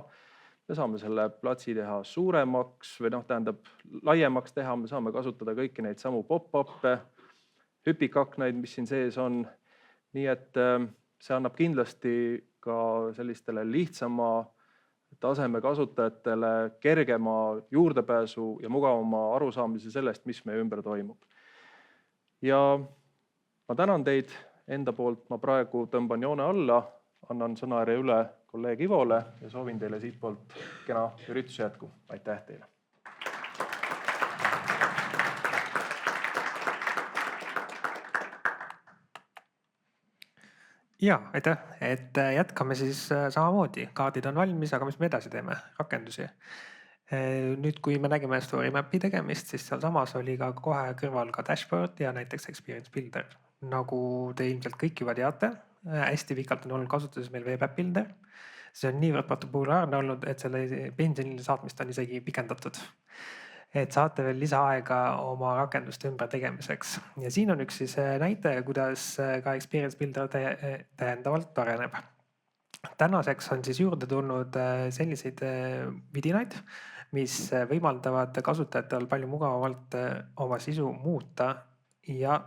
Me saame selle platsi teha suuremaks või tähendab laiemaks teha, me saame kasutada kõiki neid samu pop-up'e, hüpikaknaid, mis siin sees on. Nii et see annab kindlasti ka sellistele lihtsama taseme kasutajatele kergema juurdepääsu ja mugavama arusaamise sellest, mis meie ümber toimub. Ja ma tänan teid enda poolt, ma praegu tõmban joone alla, annan sõnaäärja üle kolleeg Ivole ja soovin teile siit poolt kena ürituse jätku. Aitäh teile! Ja, aitäh, et jätkame siis samamoodi. Kaardid on valmis, aga mis me edasi teeme? Rakendusi. Nüüd, kui me nägime Story Mapi tegemist, siis seal samas oli ka kohe kõrval ka dashboard ja näiteks Experience Builder. Nagu te ilmselt kõik juba teate, hästi pikalt on olnud kasutuses meil Web Builder. See on niivõrd populaarne olnud, et selle pensionile saatmist on isegi pikendatud. Et saate veel lisaaega oma rakenduste ümber tegemiseks. Ja siin on üks siis näitaja, kuidas ka Experience Builder täiendavalt areneb. Tänaseks on siis juurde tulnud selliseid vidinaid, mis võimaldavad kasutajatel palju mugavamalt oma sisu muuta ja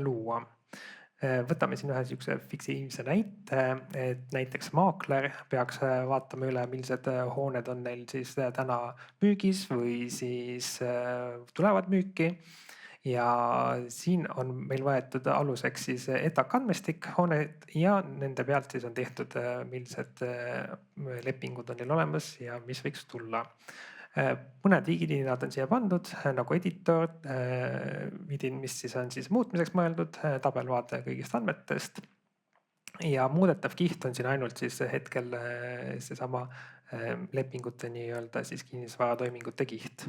luua. Võtame siin ühe niisuguse fiktiivse näite, et näiteks maakler peaks vaatama üle, millised hooned on neil siis täna müügis või siis tulevad müüki. Ja siin on meil võetud aluseks siis ETAC-andmestik hooned ja nende pealt siis on tehtud, millised lepingud on neil olemas ja mis võiks tulla. Mõned vidinad on siia pandud, nagu editor, vidin, mis siis on siis muutmiseks mõeldud, tabelvaade kõigist andmetest. Ja muudetav kiht on siin ainult siis hetkel seesama lepingute nii-öelda siis kinnisvaratoimingute kiht.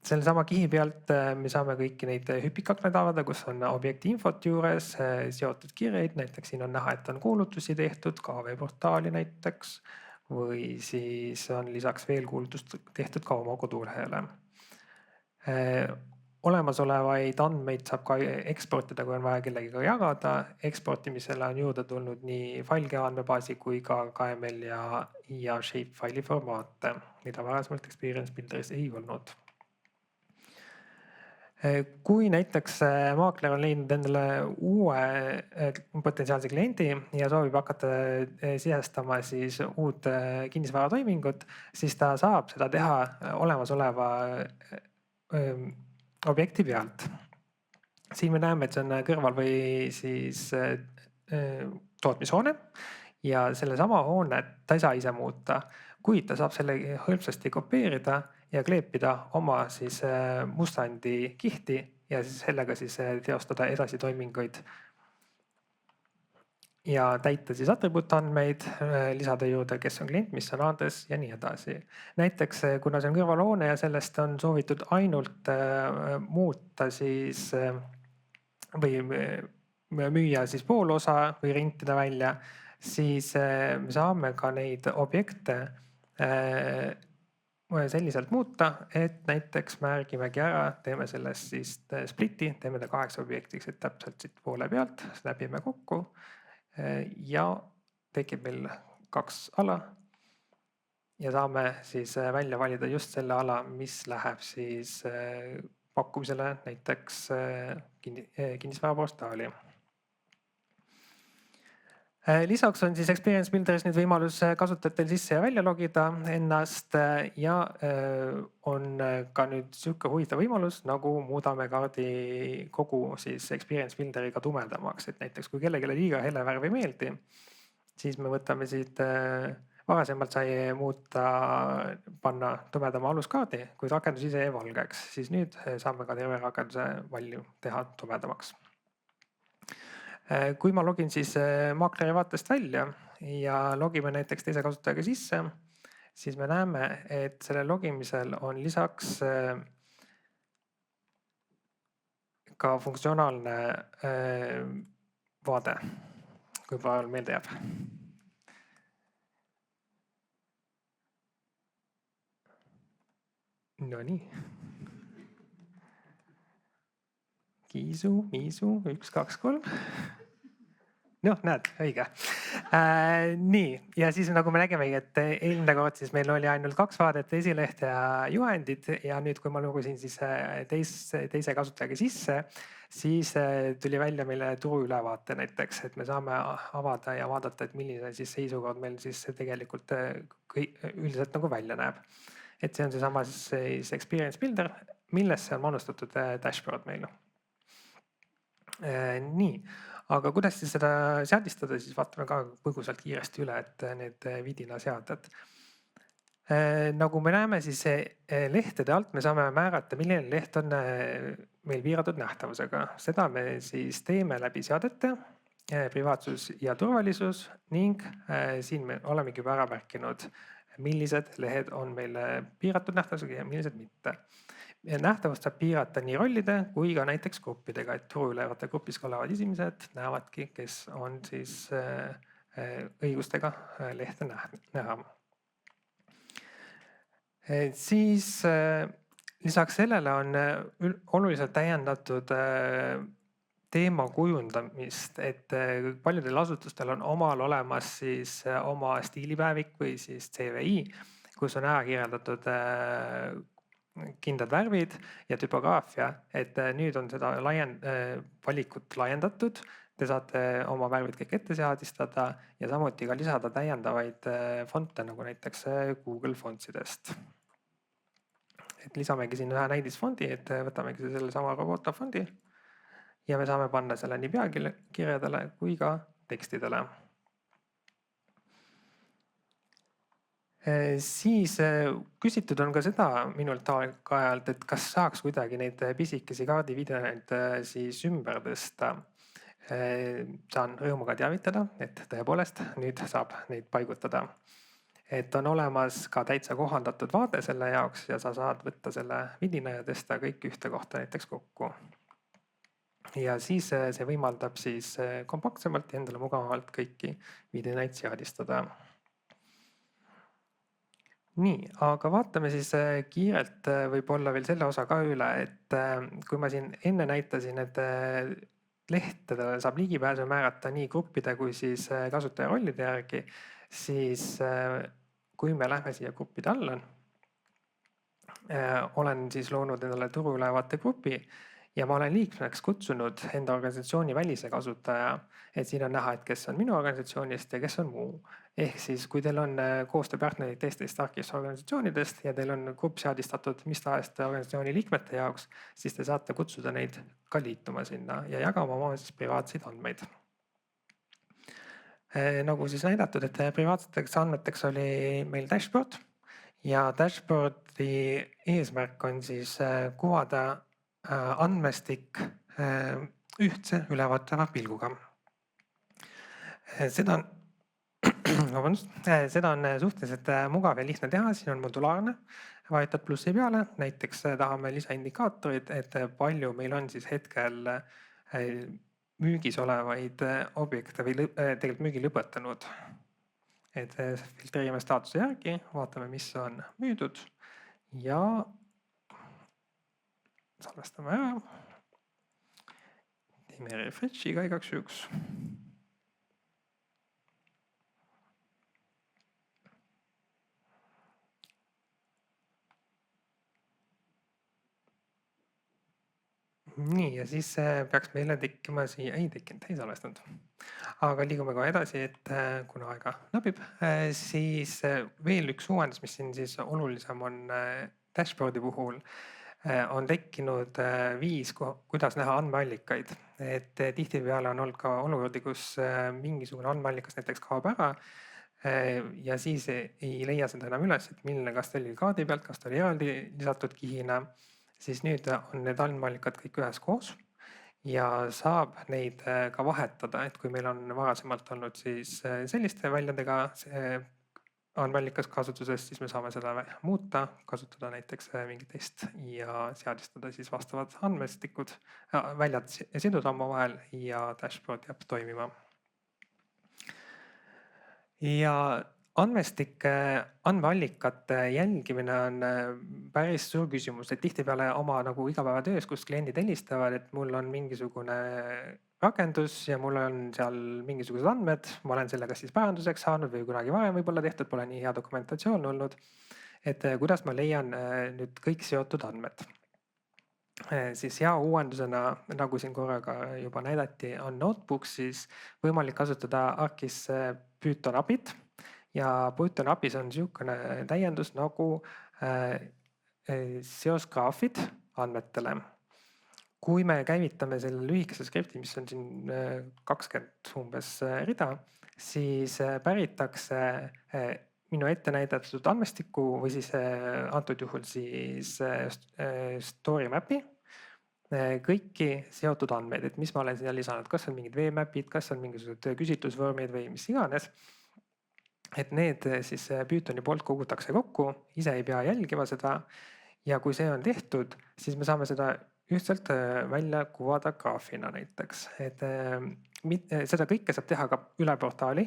Selle sama kihi pealt me saame kõiki neid hüpikaknaid avada, kus on objekti infot juures, seotud kirjeid, näiteks siin on näha, et on kuulutusi tehtud, KV-portaali näiteks, või siis on lisaks veel kuulutust tehtud ka oma kodulehele. Olemasolevaid andmeid saab ka eksportida, kui on vaja kellegiga jagada. Eksportimisele on juurde tulnud nii FileGeo andmebaasi kui ka KML ja Shapefile formaate, mida varasemalt Experience Builderis ei olnud. Kui näiteks maakler on leidnud endale uue potentsiaalse kliendi ja soovib hakata sisestama siis uut kinnisvaratoimingut, siis ta saab seda teha olemasoleva objekti pealt. Siin me näeme, et see on kõrval või siis tootmishoone ja sellesama hoone ta ei saa ise muuta, kuid ta saab selle hõlpsasti kopeerida ja kleepida oma siis mustandi kihti ja siis sellega siis teostada edasi toiminguid. Ja täita siis atribuutandmeid, lisada juurde, kes on klient, mis on aadress ja nii edasi. Näiteks kuna see on kõrvalhoone ja sellest on soovitud ainult muuta siis või müüa siis pool osa või rentida välja, siis me saame ka neid objekte selliselt muuta, et näiteks märgimegi ära, teeme sellest siis spliti, teeme ta 8 objektiks, et täpselt siit poole pealt läbime kokku ja tekib meil 2 ala ja saame siis välja valida just selle ala, mis läheb siis pakkumisele näiteks kinnisvaraportaali. Lisaks on siis Experience Builderis nüüd võimalus kasutajatel sisse ja välja logida ennast ja on ka nüüd sihuke huvitav võimalus, nagu muudame kaardi kogu siis Experience Builderiga tumedamaks, et näiteks kui kellelegi liiga hele värv ei meeldi, siis me võtame siit, varasemalt sai muuta, panna tumedama aluskaardi, kuid rakendus ise jäi valgeks, siis nüüd saame ka terve rakenduse valju teha tumedamaks. Kui ma login siis maakleri vaatest välja ja logime näiteks teise kasutajaga sisse, siis me näeme, et selle logimisel on lisaks ka funktsionaalne vaade, kui praegu meelde jääb. No nii. Kiisu, Miisu, 1, 2, 3. Noh, näed, õige. Nii, ja siis nagu me nägimegi, et eelmine kord siis meil oli ainult 2 vaadet, esileht ja juhendid ja nüüd, kui ma lugesin siis teise kasutajaga sisse, siis tuli välja meile turuülevaate näiteks, et me saame avada ja vaadata, et milline siis seisukord meil siis tegelikult üldiselt nagu välja näeb. Et see on seesama siis Experience Builder, millesse on manustatud dashboard meil. Nii, aga kuidas siis seda seadistada, siis vaatame ka põgusalt kiiresti üle, et need vidinaseaded. Nagu me näeme, siis lehtede alt me saame määrata, milline leht on meil piiratud nähtavusega. Seda me siis teeme läbi seadete, privaatsus ja turvalisus ning siin me olemegi juba ära märkinud, millised lehed on meil piiratud nähtavusega ja millised mitte. Nähtavust saab piirata nii rollide kui ka näiteks gruppidega, et turuülevate grupis olevad inimesed näevadki, kes on siis õigustega lehte näha. Siis lisaks sellele on oluliselt täiendatud teema kujundamist, et paljudel asutustel on omal olemas siis oma stiilipäevik või siis CVI, kus on ära kirjeldatud kindlad värvid ja tüpograafia, et nüüd on seda valikut laiendatud. Te saate oma värvid kõik ette seadistada ja samuti ka lisada täiendavaid fonte, nagu näiteks Google Fontsidest. Et lisamegi siin ühe näidisfondi, et võtamegi selle sama Robota fondi ja me saame panna selle nii pealkirjadele kui ka tekstidele. Siis küsitud on ka seda minult aeg-ajalt, et kas saaks kuidagi neid pisikesi kaardivideoid siis ümber tõsta. Saan rõõmuga teavitada, et tõepoolest nüüd saab neid paigutada. Et on olemas ka täitsa kohandatud vaade selle jaoks ja sa saad võtta selle vidina ja tõsta kõik ühte kohta näiteks kokku. Ja siis see võimaldab siis kompaktsemalt ja endale mugavalt kõiki vidinaid seadistada. Nii, aga vaatame siis kiirelt võib-olla veel selle osa ka üle, et kui ma siin enne näitasin, et lehtedele saab ligipääsu määrata nii gruppide kui siis kasutaja rollide järgi, siis kui me lähme siia gruppide alla, olen siis loonud endale turuülevaate grupi ja ma olen liikmeks kutsunud enda organisatsiooni välise kasutaja, et siin on näha, et kes on minu organisatsioonist ja kes on muu. Ehk siis, kui teil on koostööpartnerid teistest ARKis organisatsioonidest ja teil on grupp seadistatud mis tahes organisatsiooni liikmete jaoks, siis te saate kutsuda neid ka liituma sinna ja jagama oma siis privaatseid andmeid. Nagu siis näidatud, et privaatseteks andmeteks oli meil dashboard ja dashboardi eesmärk on siis kuvada andmestik ühtse ülevaatava pilguga. Seda on, seda on suhteliselt mugav ja lihtne teha, siin on modulaarne, vajutad plussi peale, näiteks tahame lisaindikaatorid, et palju meil on siis hetkel müügis olevaid objekte või tegelikult müügi lõpetanud. Et filtreerime staatuse järgi, vaatame, mis on müüdud ja salvestame ära. Teeme refresh'i ka igaks juhuks. Nii, ja siis peaks meile tekkima siia, ei tekkinud, ei salvestanud. Aga liigume kohe edasi, et kuna aega napib, siis veel üks uuendus, mis siin siis olulisem on dashboardi puhul, on tekkinud viis, kuidas näha andmeallikaid. Et tihtipeale on olnud ka olukordi, kus mingisugune andmeallikas näiteks kaob ära ja siis ei leia seda enam üles, et milline, kas ta oli kaardi pealt, kas ta oli eraldi lisatud kihina. Siis nüüd on need andmeallikad kõik üheskoos ja saab neid ka vahetada, et kui meil on varasemalt olnud siis selliste väljadega andmeallikas kasutuses, siis me saame seda muuta, kasutada näiteks mingit teist ja seadistada siis vastavad andmestikud, väljad siduda omavahel ja dashboard jääb toimima. Ja andmestike, andmeallikate jälgimine on päris suur küsimus, et tihtipeale oma nagu igapäevatöös, kus kliendid helistavad, et mul on mingisugune rakendus ja mul on seal mingisugused andmed, ma olen selle kas siis paranduseks saanud või kunagi varem võib-olla tehtud, pole nii hea dokumentatsioon olnud. Et kuidas ma leian nüüd kõik seotud andmed. Siis hea uuendusena, nagu siin korraga juba näidati, on Notebooks siis võimalik kasutada ARKis Python API-t. Ja Python APIs on niisugune täiendus nagu seosgraafid andmetele. Kui me käivitame selle lühikese skripti, mis on siin 20 umbes rida, siis päritakse minu ette näidatud andmestiku või siis antud juhul siis story map'i kõiki seotud andmeid, et mis ma olen sinna lisanud, kas on mingid veemapid, kas on mingisugused küsitlusvormid või mis iganes. Et need siis Pythoni poolt kogutakse kokku, ise ei pea jälgima seda ja kui see on tehtud, siis me saame seda ühtselt välja kuvada graafina näiteks. Et seda kõike saab teha ka üle portaali,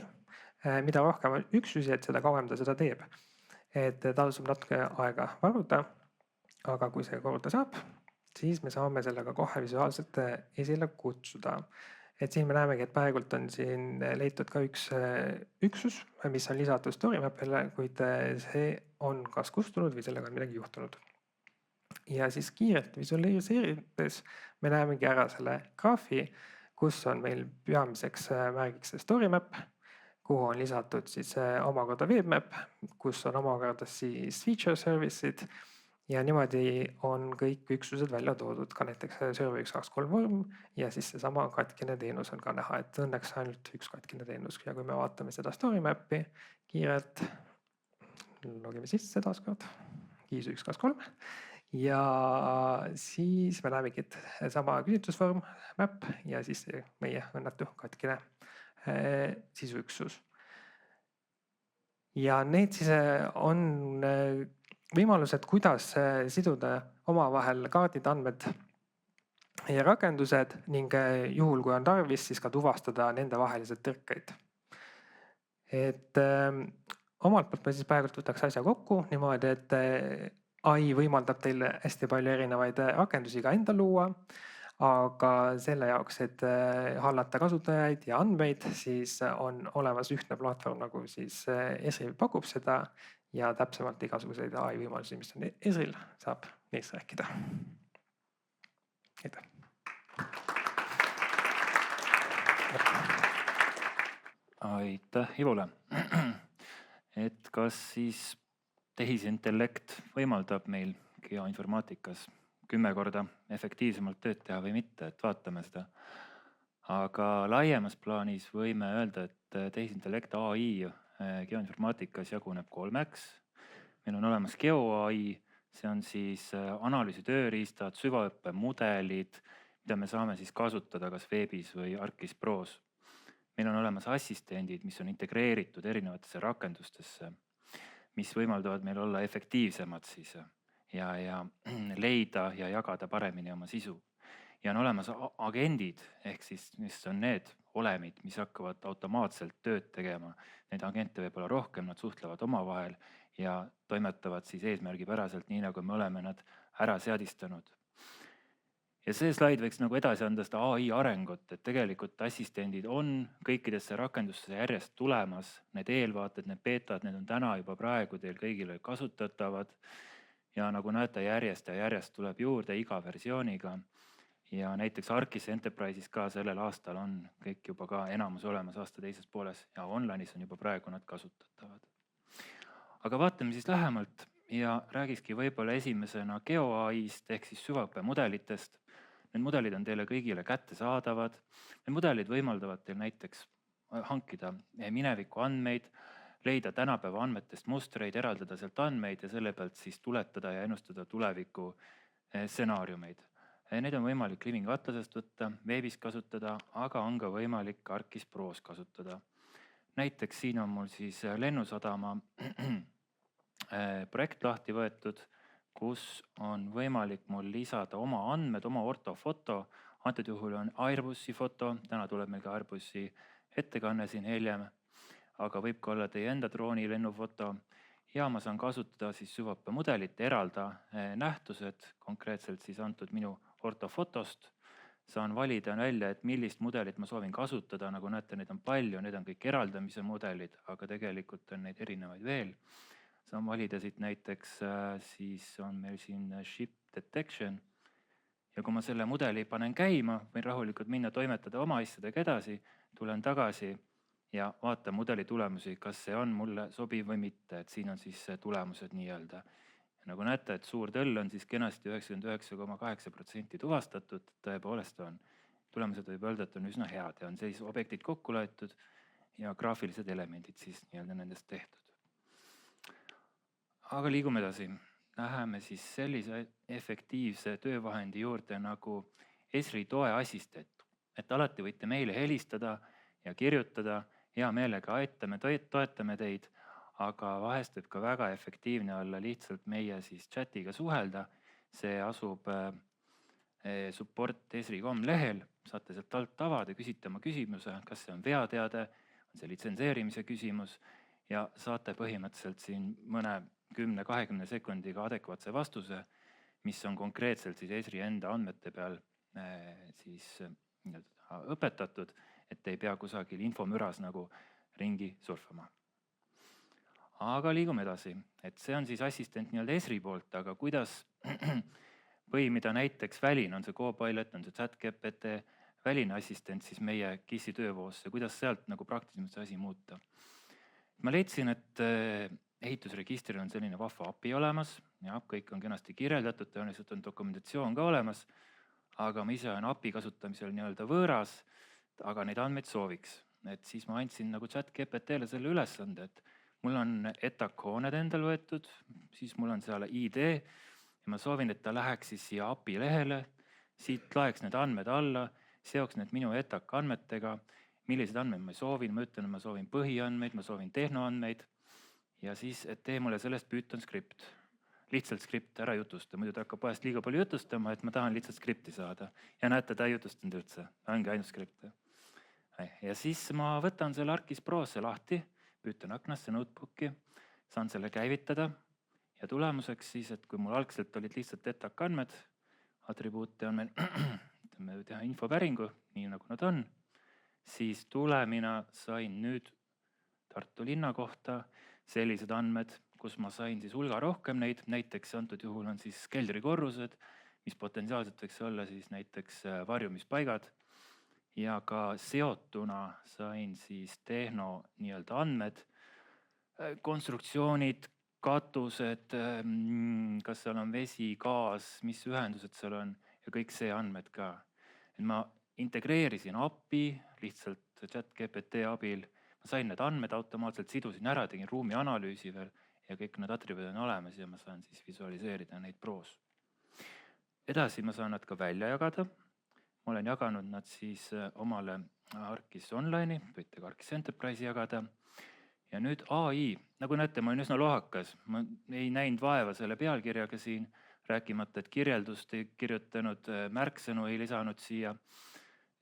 mida rohkem on üksusi, et seda kauem ta seda teeb. Et tasub natuke aega varuda, aga kui see korda saab, siis me saame sellega kohe visuaalselt esile kutsuda. Et siin me näemegi, et praegult on siin leitud ka üks üksus, mis on lisatud story map'ile, kuid see on kas kustunud või sellega on midagi juhtunud. Ja siis kiirelt visualiseerides me näemegi ära selle graafi, kus on meil peamiseks märgiks story map, kuhu on lisatud siis omakorda webmap, kus on omakorda siis feature service'id. Ja niimoodi on kõik üksused välja toodud, ka näiteks server 123 vorm ja siis seesama katkine teenus on ka näha, et õnneks ainult üks katkine teenus. Ja kui me vaatame seda story map'i kiirelt, logime sisse taaskord, KIS 123 ja siis me näemegi, et sama küsitlusvorm map ja siis meie õnnetu katkine sisuüksus. Ja need siis on võimalused, kuidas siduda omavahel kaardid, andmed ja rakendused ning juhul, kui on tarvis, siis ka tuvastada nende vahelised tõrkeid. Et omalt poolt ma siis praegu võtaks asja kokku niimoodi, et AI võimaldab teile hästi palju erinevaid rakendusi ka endal luua, aga selle jaoks, et hallata kasutajaid ja andmeid, siis on olemas ühtne platvorm, nagu siis Esri pakub seda ja täpsemalt igasuguseid AI võimalusi, mis on Esril, saab neist rääkida. Aitäh! Aitäh Ivule. Et kas siis tehisintellekt võimaldab meil geoinformaatikas 10 korda efektiivsemalt tööd teha või mitte, et vaatame seda. Aga laiemas plaanis võime öelda, et tehisintellekt AI geoinformaatikas jaguneb 3-ks. Meil on olemas GeoAI, see on siis analüüsi tööriistad, süvaõppemudelid, mida me saame siis kasutada kas veebis või ArcGIS Pros. Meil on olemas assistendid, mis on integreeritud erinevatesse rakendustesse, mis võimaldavad meil olla efektiivsemad siis ja leida ja jagada paremini oma sisu. Ja on olemas agendid, ehk siis mis on need olemid, mis hakkavad automaatselt tööd tegema. Neid agente võib olla rohkem, nad suhtlevad omavahel ja toimetavad siis eesmärgipäraselt nii, nagu me oleme nad ära seadistanud. Ja see slaid võiks nagu edasi anda seda AI arengut, et tegelikult assistendid on kõikidesse rakendustesse järjest tulemas. Need eelvaated, need beetad, need on täna juba praegu teil kõigile kasutatavad. Ja nagu näete, järjest ja järjest tuleb juurde iga versiooniga. Ja näiteks ArcGIS Enterprise'is ka sellel aastal on kõik juba ka enamus olemas aasta teises pooles ja online'is on juba praegu nad kasutatavad. Aga vaatame siis lähemalt ja räägikski võib-olla esimesena GeoAI-st ehk siis süvaõppemudelitest. Need mudelid on teile kõigile kättesaadavad. Need mudelid võimaldavad teil näiteks hankida mineviku andmeid, leida tänapäeva andmetest mustreid, eraldada sealt andmeid ja selle pealt siis tuletada ja ennustada tuleviku stsenaariumeid. Need on võimalik Living Atlasest võtta, veebis kasutada, aga on ka võimalik ArcGIS Pros kasutada. Näiteks siin on mul siis Lennusadama projekt lahti võetud, kus on võimalik mul lisada oma andmed, oma ortofoto. Antud juhul on Airbusi foto, täna tuleb meil ka Airbusi ettekanne siin hiljem, aga võib ka olla teie enda drooni lennufoto. Ja ma saan kasutada siis süvaõppemudelit, eralda nähtused, konkreetselt siis antud minu ortofotost. Saan valida välja, et millist mudelit ma soovin kasutada, nagu näete, neid on palju, need on kõik eraldamise mudelid, aga tegelikult on neid erinevaid veel. Saan valida siit näiteks, siis on meil siin ship detection. Ja kui ma selle mudeli panen käima, võin rahulikult minna toimetada oma asjadega edasi, tulen tagasi ja vaatan mudeli tulemusi, kas see on mulle sobiv või mitte, et siin on siis tulemused nii-öelda. Ja nagu näete, et suur tõll on siis kenasti 99,8% tuvastatud, tõepoolest on. Tulemused võib öelda, et on üsna head ja on siis objektid kokku loetud ja graafilised elemendid siis nii-öelda nendest tehtud. Aga liigume edasi. Läheme siis sellise efektiivse töövahendi juurde nagu Esri toeassistent. Et alati võite meile helistada ja kirjutada, hea meelega aitame, toetame teid, aga vahest võib ka väga efektiivne olla lihtsalt meie siis chatiga suhelda. See asub support esri.com lehel, saate sealt alt avada, küsite oma küsimuse, kas see on veateade, on see litsenseerimise küsimus ja saate põhimõtteliselt siin mõne 10-20 sekundiga adekvaatse vastuse, mis on konkreetselt siis Esri enda andmete peal siis õpetatud, et ei pea kusagil infomüras nagu ringi surfama. Aga liigume edasi, et see on siis assistent nii-öelda Esri poolt, aga kuidas põimida näiteks väline, on see Copilot, on see ChatGPT, väline assistent siis meie KIS-i töövoosse, kuidas sealt nagu praktiliselt see asi muuta. Ma leidsin, et ehitusregistril on selline vahva API olemas ja kõik on kenasti kirjeldatud, tõenäoliselt on dokumentatsioon ka olemas, aga ma ise olen API kasutamisel nii-öelda võõras, aga neid andmeid sooviks. Et siis ma andsin nagu ChatGPT-le selle ülesande, et mul on ETAC-hooned endal võetud, siis mul on seal ID ja ma soovin, et ta läheks siis siia API lehele, siit laeks need andmed alla, seoks need minu ETAC andmetega, millised andmeid ma soovin, ma ütlen, ma soovin põhiandmeid, ma soovin tehnoandmeid ja siis, et tee mulle sellest Python skript. Lihtsalt skript, ära jutusta, muidu ta hakkab vahest liiga palju jutustama, et ma tahan lihtsalt skripti saada. Ja näete, ta ei jutustanud üldse, ongi ainult skript. Ja siis ma võtan selle ArcGIS Prosse lahti, Python aknasse notebooki, saan selle käivitada ja tulemuseks siis, et kui mul algselt olid lihtsalt ETAC andmed, atribuute on meil, ütleme teha infopäringu, nii nagu nad on, siis tulemina sain nüüd Tartu linna kohta sellised andmed, kus ma sain siis hulga rohkem neid, näiteks antud juhul on siis keldrikorrused, mis potentsiaalselt võiks olla siis näiteks varjumispaigad. Ja ka seotuna sain siis tehno nii-öelda andmed, konstruktsioonid, katused, kas seal on vesi, gaas, mis ühendused seal on ja kõik see andmed ka. Et ma integreerisin API lihtsalt ChatGPT abil, ma sain need andmed automaatselt, sidusin ära, tegin ruumi analüüsi veel ja kõik need atribuudid on olemas ja ma saan siis visualiseerida neid proos. Edasi ma saan nad ka välja jagada. Ma olen jaganud nad siis omale ArcGIS Online'i, võite ka ArcGIS Enterprise'i jagada. Ja nüüd AI, nagu näete, ma olen üsna lohakas. Ma ei näinud vaeva selle pealkirjaga siin, rääkimata, et kirjeldust ei kirjutanud, märksõnu ei lisanud siia.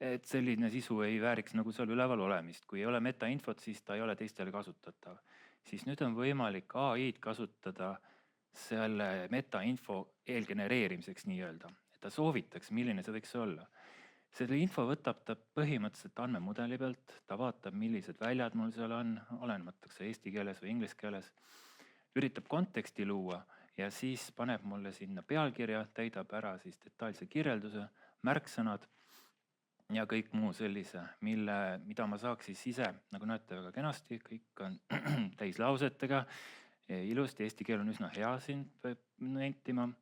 Et selline sisu ei vääriks nagu seal üleval olemist. Kui ei ole metainfot, siis ta ei ole teistele kasutatav. Siis nüüd on võimalik AI-d kasutada selle metainfo eelgenereerimiseks nii-öelda. Ta soovitaks, milline see võiks olla. Selle info võtab ta põhimõtteliselt andmemudeli pealt, ta vaatab, millised väljad mul seal on, olenemataks eesti keeles või inglise keeles, üritab konteksti luua ja siis paneb mulle sinna pealkirja, täidab ära siis detailse kirjelduse, märksõnad ja kõik muu sellise, mida ma saaks siis ise, nagu näete väga kenasti, kõik on täislausetega, ilusti, eesti keel on üsna hea siin, peab nentima,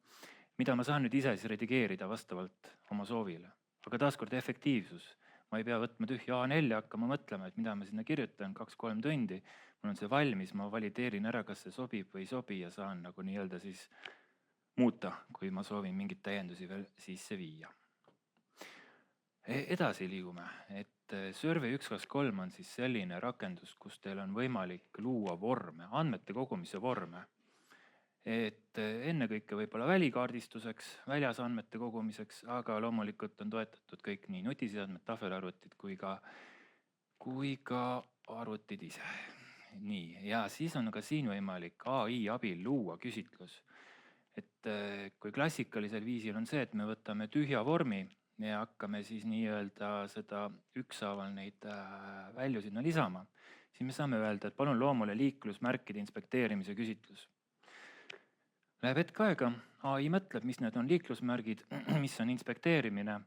mida ma saan nüüd ise siis redigeerida vastavalt oma soovile. Aga taaskord efektiivsus. Ma ei pea võtma tühja A4 ja hakkama mõtlema, et mida ma sinna kirjutan 2-3 tundi. Mul on see valmis, ma valideerin ära, kas see sobib või ei sobi ja saan nagu nii-öelda siis muuta, kui ma soovin mingit täiendusi veel sisse viia. Edasi liigume, et Survey 123 on siis selline rakendus, kus teil on võimalik luua vorme, andmete kogumise vorme. Et ennekõike võib-olla välikaardistuseks, väljas andmete kogumiseks, aga loomulikult on toetatud kõik nii nutiseadmed, tahvelarvutid kui ka arvutid ise. Nii, ja siis on ka siin võimalik AI abil luua küsitlus. Et kui klassikalisel viisil on see, et me võtame tühja vormi ja hakkame siis nii-öelda seda ükshaaval neid välju sinna lisama, siis me saame öelda, et palun loo mulle liiklusmärkide inspekteerimise küsitlus. Läheb hetk aega, AI mõtleb, mis need on liiklusmärgid, mis on inspekteerimine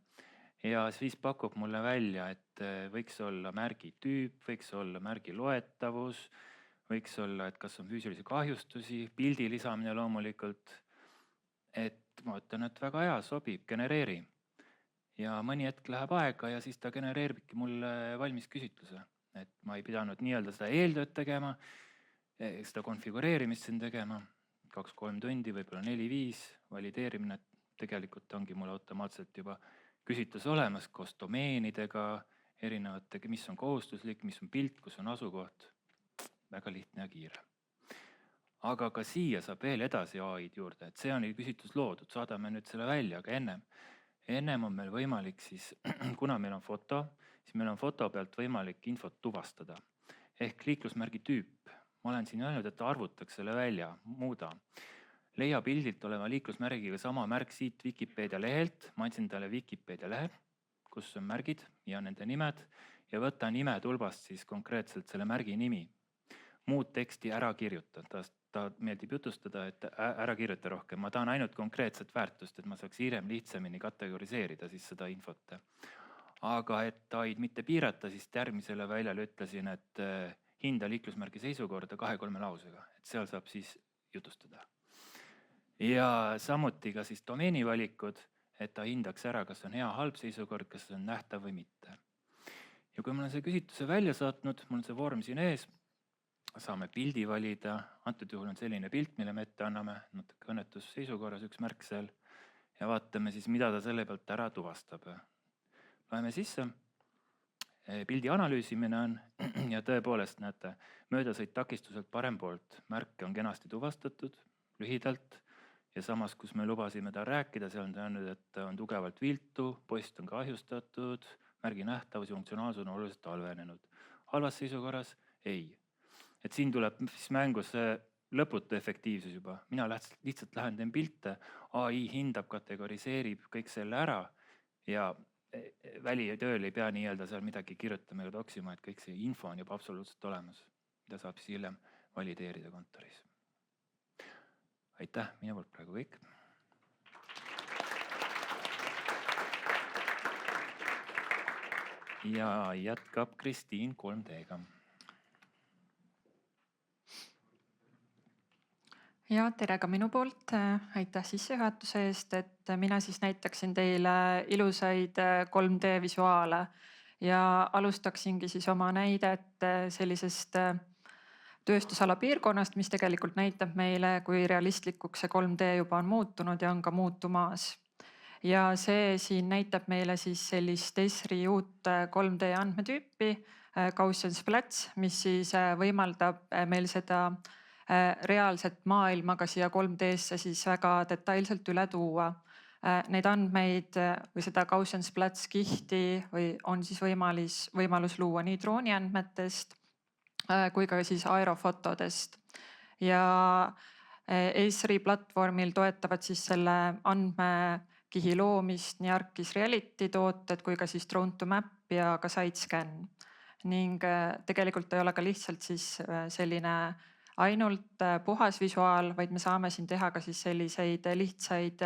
ja siis pakub mulle välja, et võiks olla märgi tüüp, võiks olla märgi loetavus, võiks olla, et kas on füüsilisi kahjustusi, pildi lisamine loomulikult, et ma ütlen, et väga hea, sobib, genereeri. Ja mõni hetk läheb aega ja siis ta genereeribki mulle valmis küsitluse, et ma ei pidanud nii-öelda seda eeltööd tegema, seda konfigureerimist siin tegema. 2-3 tundi, võib-olla 4-5, valideerimine tegelikult ongi mul automaatselt juba küsitlus olemas koos domeenidega, erinevatega, mis on kohustuslik, mis on pilt, kus on asukoht. Väga lihtne ja kiire. Aga ka siia saab veel edasi AI-d juurde, et see on küsitlus loodud, saadame nüüd selle välja, aga ennem on meil võimalik siis, kuna meil on foto, siis meil on foto pealt võimalik infot tuvastada. Ehk liiklusmärgi tüüp. Ma olen siin öelnud, et ta arvutaks selle välja, muuda. Leia pildilt oleva liiklusmärgiga sama märk siit Wikipedia lehelt. Ma andsin talle Wikipedia lehe, kus on märgid ja nende nimed ja võta nime tulbast siis konkreetselt selle märgi nimi. Muud teksti ära kirjuta. Ta meeldib jutustada, et ära kirjuta rohkem. Ma tahan ainult konkreetset väärtust, et ma saaks hiljem lihtsamini kategoriseerida siis seda infot. Aga et taid mitte piirata, siis järgmisele väljale ütlesin, et hinda liiklusmärgi seisukorda 2-3 lausega, et seal saab siis jutustada. Ja samuti ka siis domeeni valikud, et ta hindaks ära, kas on hea halb seisukord, kas on nähtav või mitte. Ja kui ma olen see küsitluse välja saatnud, mul on see vorm siin ees, saame pildi valida, antud juhul on selline pilt, mille me ette anname, natuke õnnetusseisukorras üks märk seal ja vaatame siis, mida ta selle pealt ära tuvastab. Loeme sisse. Pildi analüüsimine on ja tõepoolest näete, möödasõit takistuselt parem poolt. Märke on kenasti tuvastatud, lühidalt ja samas, kus me lubasime ta rääkida, see on öelnud, et on tugevalt viltu, post on kahjustatud, märgi nähtavus ja funktsionaalsus on oluliselt halvenenud. Halvas seisukorras? Ei. Et siin tuleb siis mängus lõputu efektiivsus juba. Mina lihtsalt lähen teen pilte, AI hindab, kategoriseerib kõik selle ära ja välitööl ei pea nii-öelda seal midagi kirjutama ja toksima, et kõik see info on juba absoluutselt olemas, mida saab siis hiljem valideerida kontoris. Aitäh, minu poolt praegu kõik. ja jätkab Kristiin 3D-ga. Ja tere ka minu poolt. Aitäh sissejuhatuse eest, et mina siis näitaksin teile ilusaid 3D visuaale ja alustaksingi siis oma näidet sellisest tööstusala piirkonnast, mis tegelikult näitab meile, kui realistlikuks see 3D juba on muutunud ja on ka muutumas. Ja see siin näitab meile siis sellist Esri uut 3D andmetüüpi, Gaussian splats, mis siis võimaldab meil seda reaalset maailma ka siia 3D-sse siis väga detailselt üle tuua. Neid andmeid või seda Gaussian splats kihti või on siis võimalus luua nii drooni andmetest kui ka siis aerofotodest. Ja Esri platvormil toetavad siis selle andmekihi loomist nii ArcGIS Reality tooted kui ka siis Drone to Map ja ka SideScan. Ning tegelikult ei ole ka lihtsalt siis selline ainult puhas visuaal, vaid me saame siin teha ka siis selliseid lihtsaid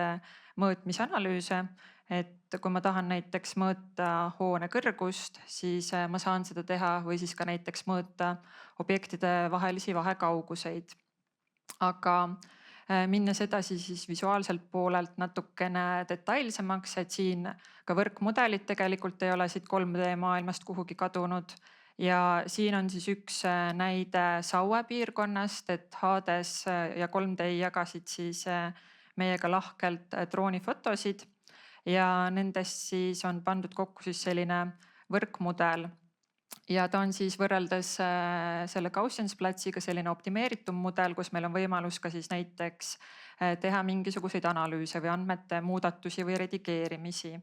mõõtmisanalüüse. Et kui ma tahan näiteks mõõta hoone kõrgust, siis ma saan seda teha või siis ka näiteks mõõta objektide vahelisi vahekauguseid. Aga minnes edasi siis visuaalselt poolelt natukene detailsemaks, et siin ka võrkmudelid tegelikult ei ole siit 3D maailmast kuhugi kadunud. Ja siin on siis üks näide Saue piirkonnast, et Hades ja 3D jagasid siis meiega lahkelt droonifotosid ja nendest siis on pandud kokku siis selline võrkmudel. Ja ta on siis võrreldes selle Gaussian splatsiga selline optimeeritum mudel, kus meil on võimalus ka siis näiteks teha mingisuguseid analüüse või andmete muudatusi või redigeerimisi.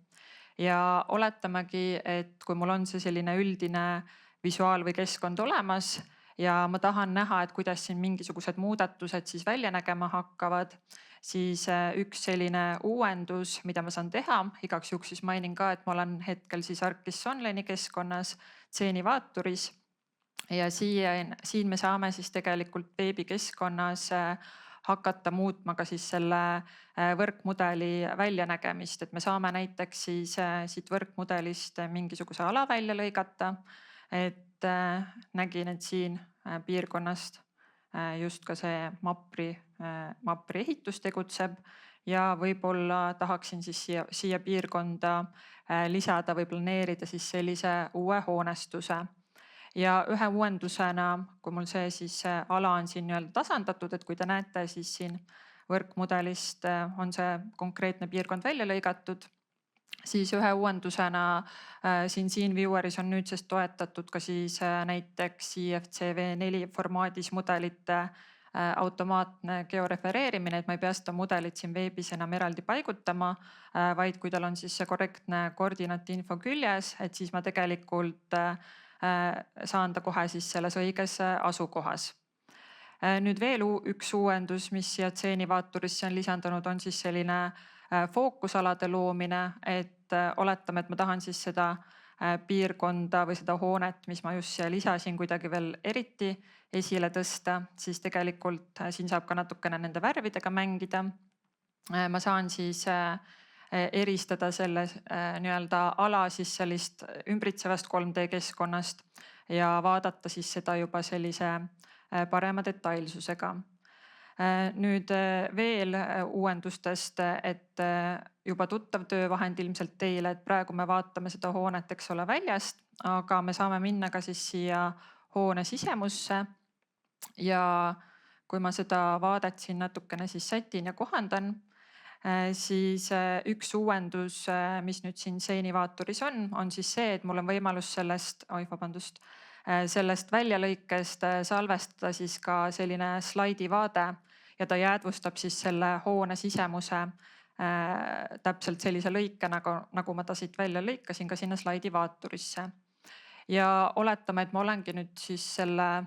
Ja oletamegi, et kui mul on see selline üldine visuaal või keskkond olemas ja ma tahan näha, et kuidas siin mingisugused muudatused siis välja nägema hakkavad, siis üks selline uuendus, mida ma saan teha, igaks juhuks siis mainin ka, et ma olen hetkel siis ArcGIS Online'i keskkonnas Zeenivaaturis. Ja siin me saame siis tegelikult veebikeskkonnas hakata muutma ka siis selle võrkmudeli väljanägemist, et me saame näiteks siis siit võrkmudelist mingisuguse ala välja lõigata. Et nägin, et siin piirkonnast just ka see Mapri ehitus tegutseb ja võib-olla tahaksin siis siia piirkonda lisada või planeerida siis sellise uue hoonestuse. Ja ühe uuendusena, kui mul see siis ala on siin nii-öelda tasandatud, et kui te näete, siis siin võrkmudelist on see konkreetne piirkond välja lõigatud. Siis ühe uuendusena siin SceneVieweris on nüüdsest toetatud ka siis näiteks IFCV4 formaadis mudelite automaatne georefereerimine, et ma ei pea seda mudelit siin veebis enam eraldi paigutama, vaid kui tal on siis see korrektne koordinaatinfo küljes, et siis ma tegelikult saan ta kohe siis selles õiges asukohas. Nüüd veel üks uuendus, mis siia Zeenivaatturisse on lisandunud, on siis selline fookusalade loomine, et oletame, et ma tahan siis seda piirkonda või seda hoonet, mis ma just siia lisasin, kuidagi veel eriti esile tõsta, siis tegelikult siin saab ka natukene nende värvidega mängida. Ma saan siis eristada selle nii-öelda ala siis sellist ümbritsevast 3D keskkonnast ja vaadata siis seda juba sellise parema detailsusega. Nüüd veel uuendustest, et juba tuttav töövahend ilmselt teile, et praegu me vaatame seda hoonet, eks ole, väljast, aga me saame minna ka siis siia hoone sisemusse. Ja kui ma seda vaadet siin natukene siis sätin ja kohandan, siis üks uuendus, mis nüüd siin Zeenivaaturis on siis see, et mul on võimalus sellest väljalõikest salvestada siis ka selline slaidivaade ja ta jäädvustab siis selle hoone sisemuse täpselt sellise lõike, nagu ma ta siit välja lõikasin ka sinna slaidivaaturisse. Ja oletame, et ma olengi nüüd siis selle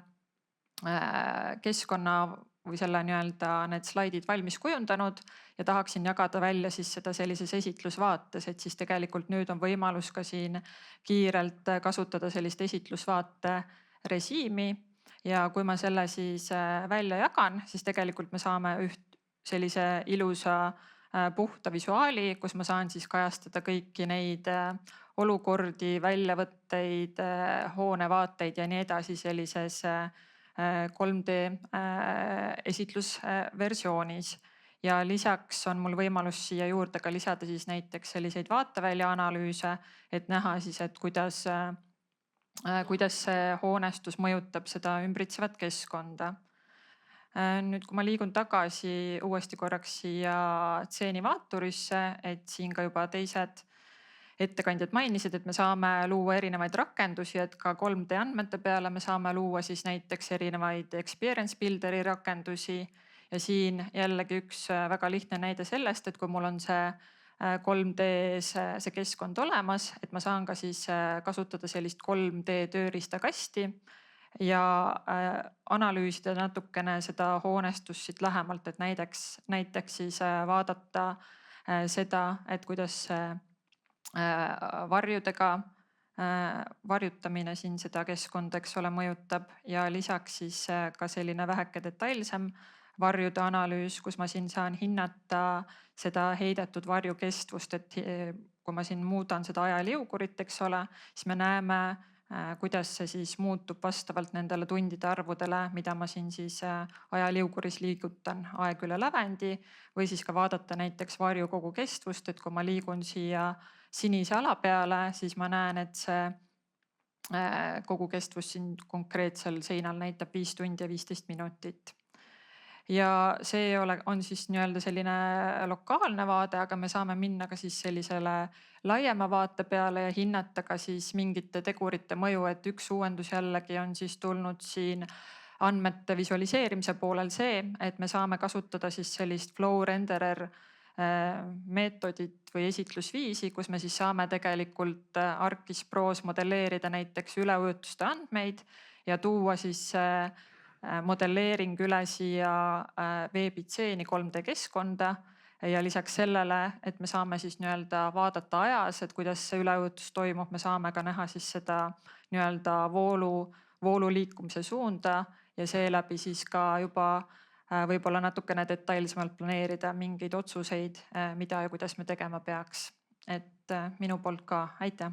keskkonna või selle nii-öelda need slaidid valmis kujundanud ja tahaksin jagada välja siis seda sellises esitlusvaates, et siis tegelikult nüüd on võimalus ka siin kiirelt kasutada sellist esitlusvaate režiimi. Ja kui ma selle siis välja jagan, siis tegelikult me saame sellise ilusa puhta visuaali, kus ma saan siis kajastada kõiki neid olukordi, väljavõtteid, hoonevaateid ja nii edasi sellises 3D esitlusversioonis. Ja lisaks on mul võimalus siia juurde ka lisada siis näiteks selliseid vaatevälja analüüse, et näha siis, et kuidas see hoonestus mõjutab seda ümbritsevat keskkonda. Nüüd, kui ma liigun tagasi uuesti korraks siia tseenivaaturisse, et siin ka juba teised ettekandjad mainisid, et me saame luua erinevaid rakendusi, et ka 3D andmete peale me saame luua siis näiteks erinevaid experience builder'i rakendusi. Ja siin jällegi üks väga lihtne näide sellest, et kui mul on see 3D-s see keskkond olemas, et ma saan ka siis kasutada sellist 3D tööriistakasti ja analüüsida natukene seda hoonestust siit lähemalt, et näiteks siis vaadata seda, et kuidas varjudega varjutamine siin seda keskkonda, eks ole, mõjutab ja lisaks siis ka selline väheke detailsem varjude analüüs, kus ma siin saan hinnata seda heidetud varju kestvust, et kui ma siin muudan seda ajaliugurit, eks ole, siis me näeme, kuidas see siis muutub vastavalt nendele tundide arvudele, mida ma siin siis ajaliuguris liigutan aeg üle lävendi või siis ka vaadata näiteks varju kogu kestvust, et kui ma liigun siia sinise ala peale, siis ma näen, et see kogu kestvus siin konkreetsel seinal näitab 5 tundi ja 15 minutit. Ja see on siis nii-öelda selline lokaalne vaade, aga me saame minna ka siis sellisele laiema vaate peale ja hinnata ka siis mingite tegurite mõju, et üks uuendus jällegi on siis tulnud siin andmete visualiseerimise poolel see, et me saame kasutada siis sellist flow renderer meetodit või esitlusviisi, kus me siis saame tegelikult ArcGIS Pros modelleerida näiteks üleujutuste andmeid ja tuua siis modelleering üle siia veebitseeni 3D keskkonda ja lisaks sellele, et me saame siis nii-öelda vaadata ajas, et kuidas see üleujutus toimub, me saame ka näha siis seda nii-öelda voolu liikumise suunda ja seeläbi siis ka juba võib-olla natukene detailsemalt planeerida mingeid otsuseid, mida ja kuidas me tegema peaks. Et minu poolt ka aitäh!